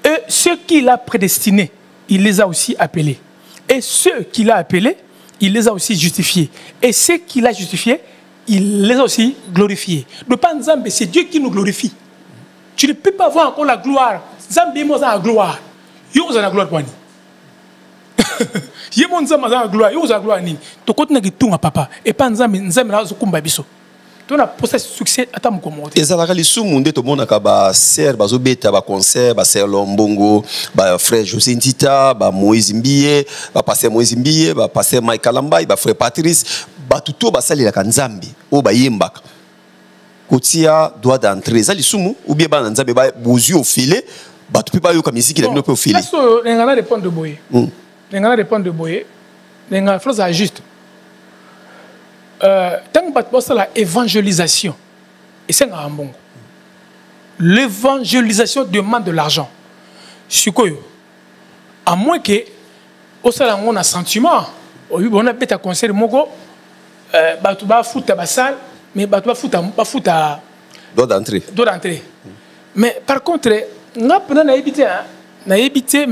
et ceux qu'il a prédestinés, il les a aussi appelés. Et ceux qu'il a appelés, il les a aussi justifiés. Et ceux qu'il a justifiés, il les a aussi glorifiés. Le pas Nzambe, c'est Dieu qui nous glorifie. Tu ne peux pas voir encore la gloire. Nzambe est la gloire. Il y a la gloire. Il y a la gloire. Il y a la gloire. Tu continues à tout papa. Et pas Nzambe, Nzambe là, Zukumba biso. Tu as un succès à ta moukomote. Et ça, les sous-monde, tout le monde a serre, bazobeta, ba concert, ba serre Lombongo, ba frère José Ntita, ba Moïse Mbiye, ba pasteur Moïse Mbiye, ba pasteur Mike Kalambay, ba frère Patrice, ba tuto ba sali la kanzambi, o ba yembaka. Kotia droit d'entrée, ça les sous ou bien ba nzambe ba bozu au filet, ba tu peux pas yo comme ici qui est au filet. Ça n'engana dépend de boyer. N'engana dépend de boyer. N'engana chose à juste. Tant que la évangélisation, et c'est un bon. L'évangélisation demande de l'argent. À moins que, au salon, on a sentiment, on a fait un concert, on a foutu à salle, mais on a foutu à droit d'entrée. Mais par contre, on a évité, mais on a évité.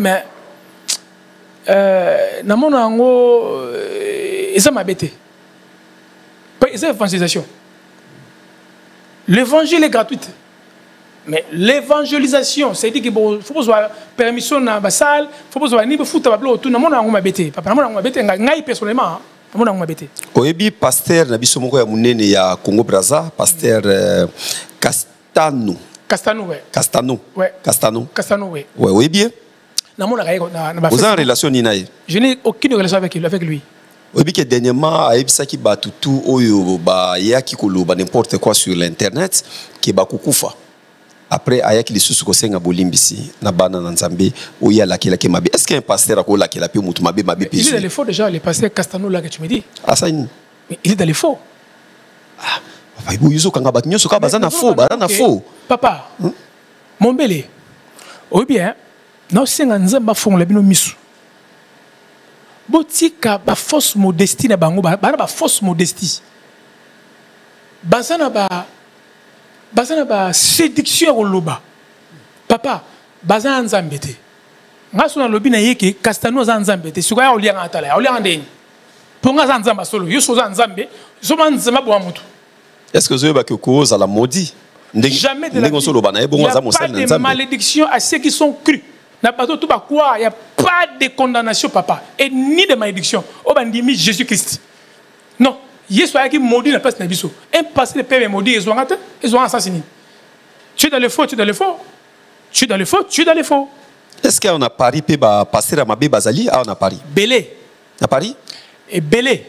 C'est l'évangélisation. L'évangile est gratuit. Mais l'évangélisation, c'est dire qu'il faut avoir permission dans la salle, il faut avoir ni foot à tout le monde a embêté. Papa, on m'a embêté, ngai personnellement, on m'a embêté. Oyebi pasteur na biso moko ya munene ya Congo Brazza, pasteur Castano. Castano, oui. Ouais, oui bien. Vous avez en relation ni nae? Je n'ai aucune relation avec lui. Oui, que dernièrement, aibisaki ba tutu oyo ba yaki koloba n'importe quoi sur l'internet qui ba kukufa. Après ayaki lisusu ko senga bolimbisi na bana na Nzambe oya la kila mabe. Est-ce qu'un pasteur ko la kila pe mutu mabe mabe pe? Il est dans les faux déjà, le pasteur Castano là que tu me dis. Ah ça il est dans les faux. Ah, papa ibu yuzo kanga bat nyoso ka bazana faux, bazana faux. Papa. Mon belé. Oui bien. Non senga Nzamba fond la bino misu. Botika ba fausse modestie na bango ba fausse modestie. bazana ba séduction au loba papa bazana nzambe te ngaso na lobi na yeke Castano za nzambe te suka ya olianga atala ya olianga ndeni ponga za nzamba solo yo so za nzambe so man nzamba bo mutu. Est-ce que vous avez que cause à la maudit? Jamais de la vie. Il n'y a pas de malédiction à ceux qui sont crus. Il n'y a pas de condamnation, papa. Et ni de malédiction. Au bandimi Jésus-Christ. Non. Jésus a maudit la place de Nabiso. Un passé de père est maudit, ils ont assassiné. Tu es dans le faux, tu es dans le faux. Tu es dans le faux, tu es dans le faux. Est-ce qu'on a Paris, passer à Mabé Bazali? Ah, on a Paris. Belé. À Paris? Et Belé.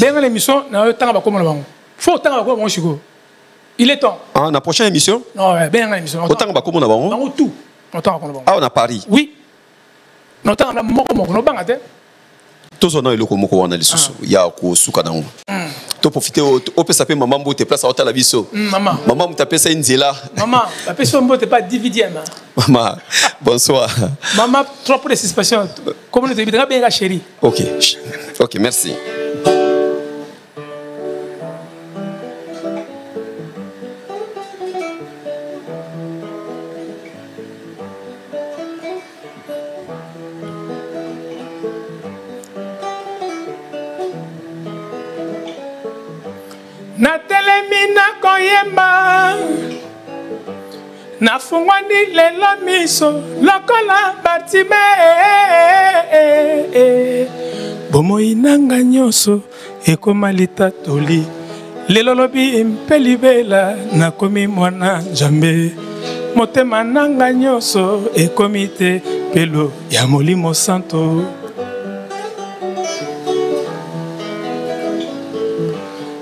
Dans l'émission, on a tant de comme le faut tant de comme on. Il est temps. Ah, la prochaine émission? Non, bien dans l'émission. Autant que comme on a bon. Tout. Ah, on a Paris. Oui. Non, tant on moko no bangate. Tous on a le komoko on a les sous. Il y a ko suka na ngo. To profiter au peut s'appeler maman mbote place à hôtel la biso. Maman. Maman m'taper ça nzela. Maman, la personne mbote pas dividienne. Maman, bonsoir. Maman, trop de suspicion. Comment tu te bien la chérie? OK. OK, merci. Natelemi na koyemba nafungwani lelo miso lokola Bartime bomoi nanga nyonso ekoma litatoli lelo lobi mpe libela nakomi mwana Nzambe motema nanga nyonso ekomi te pelo ya Molimo Santo.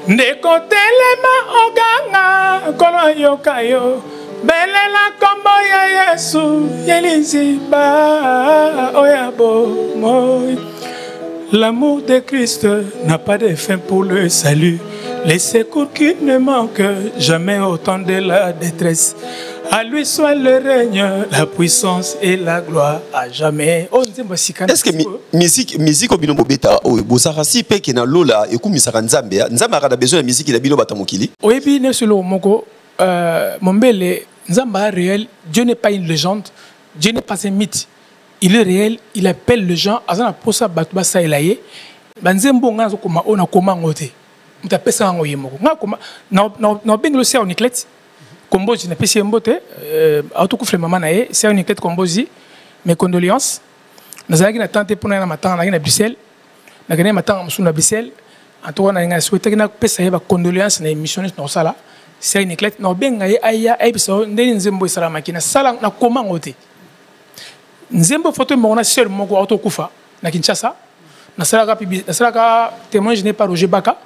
Ndeko telema oganga kolo yokayo belela kombo ya Yesu yelinziba oyabo moi. L'amour de Christ n'a pas de fin pour le salut. Les secours qui ne manquent jamais au temps de la détresse. À lui soit le règne, la puissance et la gloire à jamais. Est-ce que musique au binombo beta o bosarasi pe ke na lola ekumisaka Nzambe Nzambe a besoin de musique na bino batamokili? Oui, ne solo moko Mombele Nzamba réel, Dieu n'est pas une légende, Dieu n'est pas un mythe. Il est réel, il appelle les gens azana posa batuba sa elaye. Banzembo ngazo koma ona koma ngote. Mutapesa ngo yemoko. Ngakoma na benglo sia oniklet. Kombozi na pesi mbote autokufle mama na ye sia oniklet kombozi. Mes condoléances. Nazalaki na tante pona na matanga na Bruxelles. Na gagné matanga musu na Bruxelles. Antoine na nga souhaité na pesa ye ba condoléances na émissionniste na sala. Sia oniklet na benga ye aya ebiso ndeni nzembo isala makina sala na koma ngote. Nzembo photo mona seul moko autokufa na Kinshasa. Na salaka témoin je n'ai pas Roger Baka.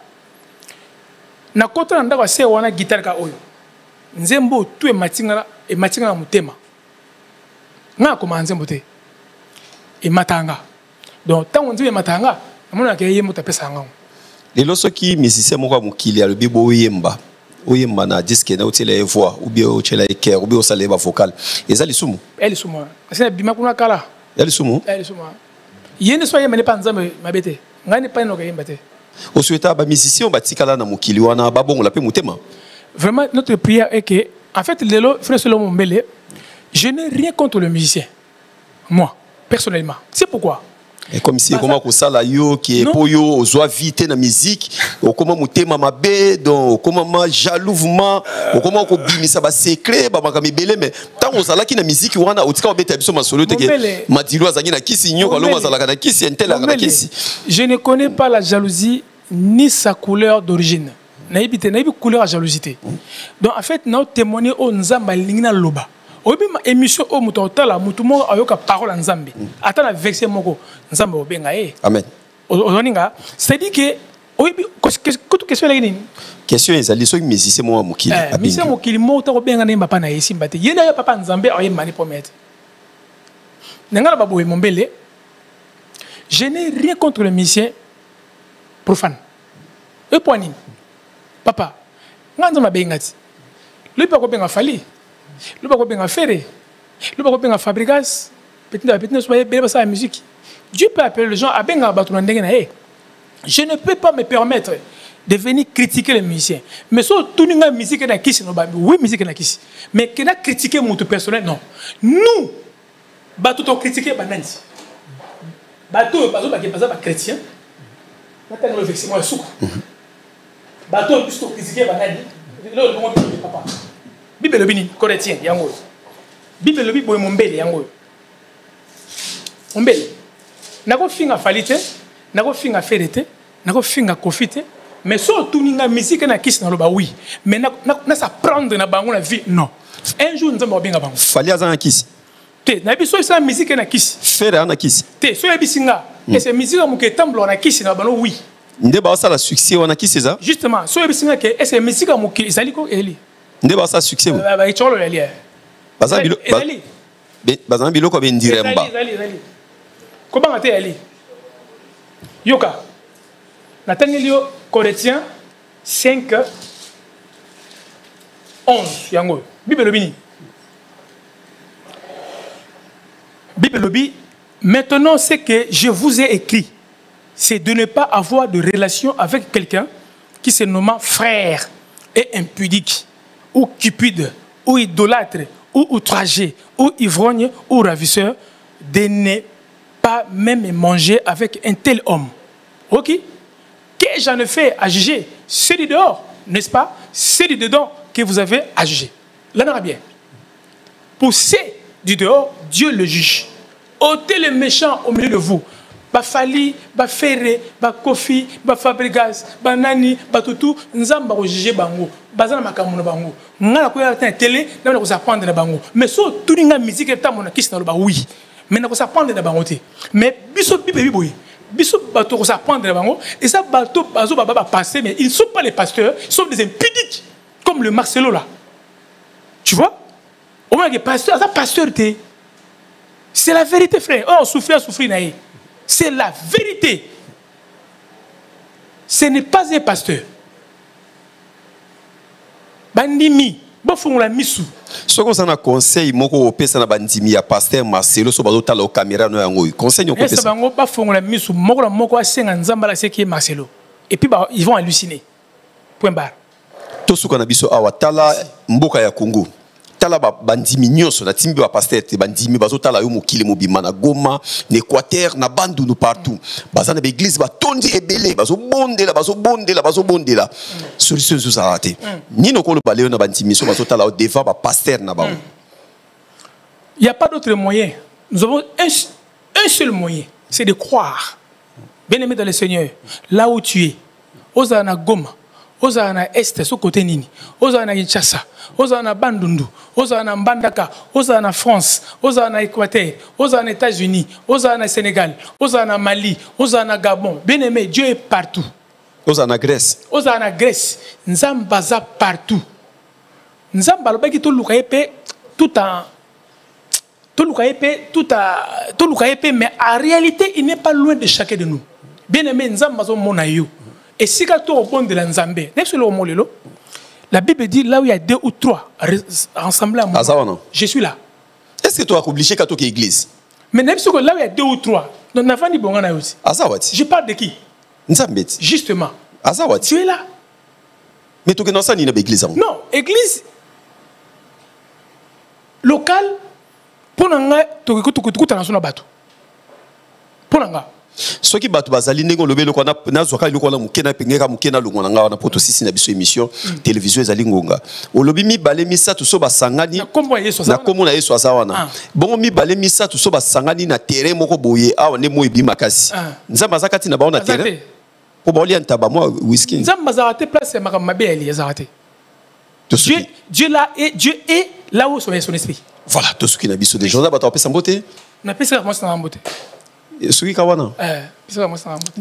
Na kota na ndako se wana guitare ka oyo. Nzembo tu e matinga na mutema. Nga koma nzembo te. E matanga. Donc tant on dit matanga, amona ke yembo tapesa nga. Lelo soki musicien moko mokili ya lobibo yemba. Oyemba na disque na otela voix ou bien otela cœur ou bien osala ba vocal. Eza lisumu. Lisumu. Asina bima kuna kala. Lisumu. Lisumu. Yene so yemba ne pa nzambe mabete. Ngani pa no ka yemba te. Au souhaita ba musicien batikala na mokili wana babongo la pe mutema. Vraiment notre prière est que en fait lelo frère Solomon Mbele, je n'ai rien contre le musicien. Moi personnellement. C'est pourquoi et comme si comment ko sala yo qui est pour yo ozoa vite na musique o comment mutema mabe donc comment ma jalousement o comment ko bimisa ba secret ba makami belé mais tant on sala ki na musique wana otika obeta biso masolo te ke madilo azangi na kisi nyoko longa sala kana kisi entela kana kisi. Je ne connais pas la jalousie ni sa couleur d'origine. Naïbi couleur à jalousie. Donc en fait nous témoigner au nzamba lingina loba. Obi ma émission au mutotala mutumo ayoka parole en Nzambe. Ata na vexé moko Nzambe obenga e. Amen. Ozoninga, c'est-à-dire que obi question la nini? Question ezali so musicien mo mokili. Musicien mokili mo ta obenga na papa na yesimba te. Yena ya papa Nzambe aye mani promettre. Nangala babo e Mombele. Je n'ai rien contre le musicien profane. E point papa, nganza mabengati. Lui pas ko benga fali. Le pas bien faire, le pas bien Fabregas, petit soyez bien ça la musique. Dieu peut appeler les gens à bien battre dans. Je ne peux pas me permettre de venir critiquer les musiciens. Mais si tout le monde musique na kisi, oui, musique na kisi. Mais qu'on a critiqué mon personnel, non. Nous, bateau to critiquer banandi. Bateau chrétien. On a le vexement sous. Bateau plus to critiquer banandi. Là le monde papa. Bible le bini chrétien yango. Bible le bibo mombele yango. Mombele. Nako finga falite, nako finga ferete, nako finga kofite. Mais si tout le monde musique na kisi na loba oui. Mais na ça prendre na bango la vie non. Un jour nous allons bien bango. Fallait azan kisi. Te na biso ça musique na kisi. Faire na kisi. Te so ebisinga. Et c'est musique mo ke tamblo na kisi na bango oui. Nde ba ça la succès wana kisi ça. Justement, so ebisinga ke et c'est musique mo ke ezali ko eli. Nde ba ça succès mo. Ba cholo eli. Baza bilo. Baza bilo ko ben diremba. Ezali. Ko ba ngate eli. Yoka. Nathaniel Corinthiens 5, 11. Yango. Bible Lobini. Bible Lobi. Maintenant, ce que je vous ai écrit, c'est de ne pas avoir de relation avec quelqu'un qui se nomme frère et impudique, ou cupide, ou idolâtre, ou outragé, ou ivrogne, ou ravisseur, de ne pas même manger avec un tel homme. Ok? Que j'en ai fait à juger, c'est du dehors, n'est-ce pas? C'est du dedans que vous avez à juger. Là, on a bien. Pour c'est du dehors, Dieu le juge. Ôtez les méchants au milieu de vous. Bafali, Bafere, Bakofi, Bafabrigas, Banani, Batutu, Nzamba au juger bango. Bazana makamuna bango. Ngala ko ya télé, na ko s'apprendre na bango. Mais so tout ninga musique eta mona kisi na ba oui. Mais na ko s'apprendre na bango te. Mais biso bibi boy. Biso bateau ko s'apprendre na bango et ça bateau bazo baba passer mais ils ne sont pas les pasteurs, ils sont des impudiques comme le Marcelo là. Tu vois? Au moins que pasteur, ça pasteur te. C'est la vérité frère. Oh, souffrir naïe. C'est la vérité. Ce n'est pas un pasteur. Bandimi, bon la misu. Ce qu'on s'en a conseil, moko opesa na bandimi ya pasteur Marcelo so bazo tala o caméra no yango. Conseil nyoko pesa. Esa bango ba fongo la misu, moko asenga nzamba la seki Marcelo. Et puis ils vont halluciner. Point barre. To suka na biso awa tala mboka ya Congo. Tala bandimi nyonso na timbi ba pasteur te bandimi bazo tala yo mokili mobima na Goma, na Équateur, na Bandundu partout. Bazana ba église ba tondi ebele, bazo bondela. Solution zo sarate. Ni no ko le balé na bandimi so bazo tala devant ba pasteur na ba. Il y a pas d'autre moyen. Nous avons un seul moyen, c'est de croire. Bien-aimé dans le Seigneur, là où tu es, Ozana Goma, Ozana Est, ce côté Nini, Ozana Kinshasa, Ozana Bandundu, Ozana Mbandaka, Ozana France, Ozana Équateur, Ozana États-Unis, Ozana Sénégal, Ozana Mali, Ozana Gabon. Bien-aimé, Dieu est partout. Ozana Grèce. Ozana Grèce. Nzambaza partout. Nzamba lobaki to lukayepe tout en tout lukayepe mais en réalité il n'est pas loin de chacun de nous. Bien-aimé, Nzambazo monayo. Et si tu au bon de la Nzambé, la Bible dit là où il y a 2 ou 3 rassemblés à moi, je suis là. Est-ce que tu as obligé qu'à toi qui église? Mais là où il y a 2 ou 3, donc n'a pas dit bon aussi. Je parle de qui? Nzambé. Justement. Tu es là. Mais tu es dans ça ni l'église? Non, église locale pour nanga to kuta na sona bato. Pour nanga. Ce qui batu bazali ndenge lobelo ko na zoka iloko na mukena pengeka mukena lunga nga na poto sisi na biso émission télévision ezali ngonga olobi mi bale misa to so basangani na komo na Yesu azawana bongo mi bale misa to so basangani na terrain moko boye awa ne moyi bima kasi nzamba zakati na baona terrain ko boli antaba moi whisky nzamba zakati place makambe eli zakati Dieu est là où son esprit. Voilà tout ce qui na biso des gens ba to pesa mbote na pesa moi na mbote. Suki kawana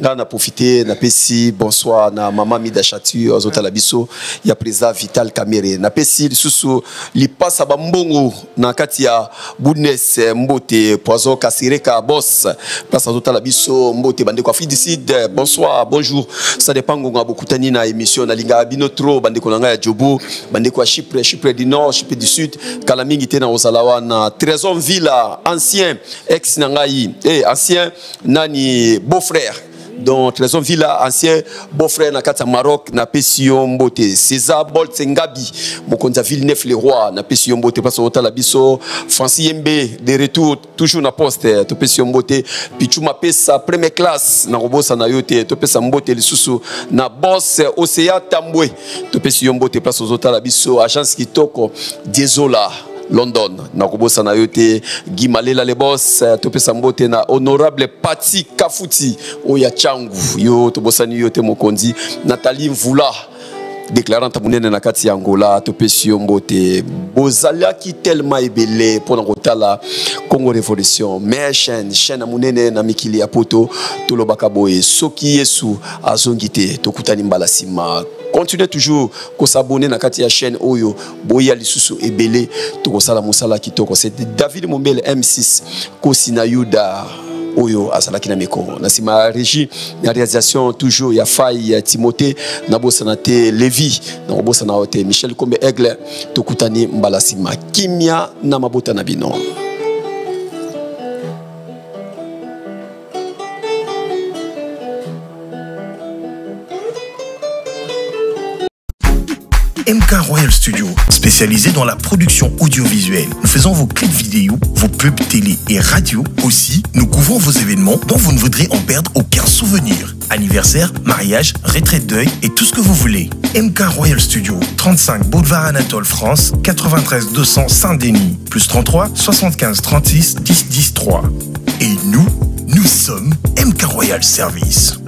là na profité na pesi bonsoir na maman Mida Chatu azota la biso ya président Vital Kamere na pesi lisusu li passa ba mbongo na kati ya Boudness Mbote Poison Kasireka boss place azota la biso Mbote bande kwa Fidicide bonsoir bonjour ça dépend ngonga bokutani na émission na linga bino trop bande ko nga ya Jobo bande kwa Chypre du Nord Chypre du Sud kalamingi te na Osalawa na Trésor Villa ancien ex nangai ancien nani beau-frère donc Trésor Villa ancien beau-frère na kata Maroc na Pession Mbote César Bolt Ngabi mokonza Villeneuve le roi na Pession Mbote parce que la biso Francis Yembe de retour toujours na poste to Pession Mbote Pichuma pesa première classe na robosa na yote to pesa Mbote lisusu na boss Océan Tambwe to Pession Mbote place aux la biso agence kitoko Dézola London na kobosa na yote Gimalela le boss to pesa Mbote na honorable Pati Kafuti oya changu yo to bosa ni yote mokonzi Nathalie Mvula déclarante munene na kati ya Angola to pesi Mbote bozala ki tellement ebele pour na kotala Congo Révolution mais chaîne munene na mikili ya poto to lobaka boye soki Yesu azongite to kutani mbala sima. Continuez toujours à s'abonner à la chaîne Oyo, Boya Lisusu Ebele, Tokosala Moussala Kitoko. C'est David Mombele M6, Kosina Yuda Oyo, Asalaki Nameko. Nasima Régie, la réalisation toujours, il y a Faye, il y a Timothée, Nabosanate Lévi, Nabosanate Michel Kombe Aigle, Tokutani Mbalasima, Kimia Namabota Nabino. MK Royal Studio, spécialisé dans la production audiovisuelle. Nous faisons vos clips vidéo, vos pubs télé et radio. Aussi, nous couvrons vos événements dont vous ne voudrez en perdre aucun souvenir. Anniversaire, mariage, retraite deuil et tout ce que vous voulez. MK Royal Studio, 35 Boulevard Anatole France, 93 200 Saint-Denis, plus 33 75 36 10 10 3. Et nous sommes MK Royal Service.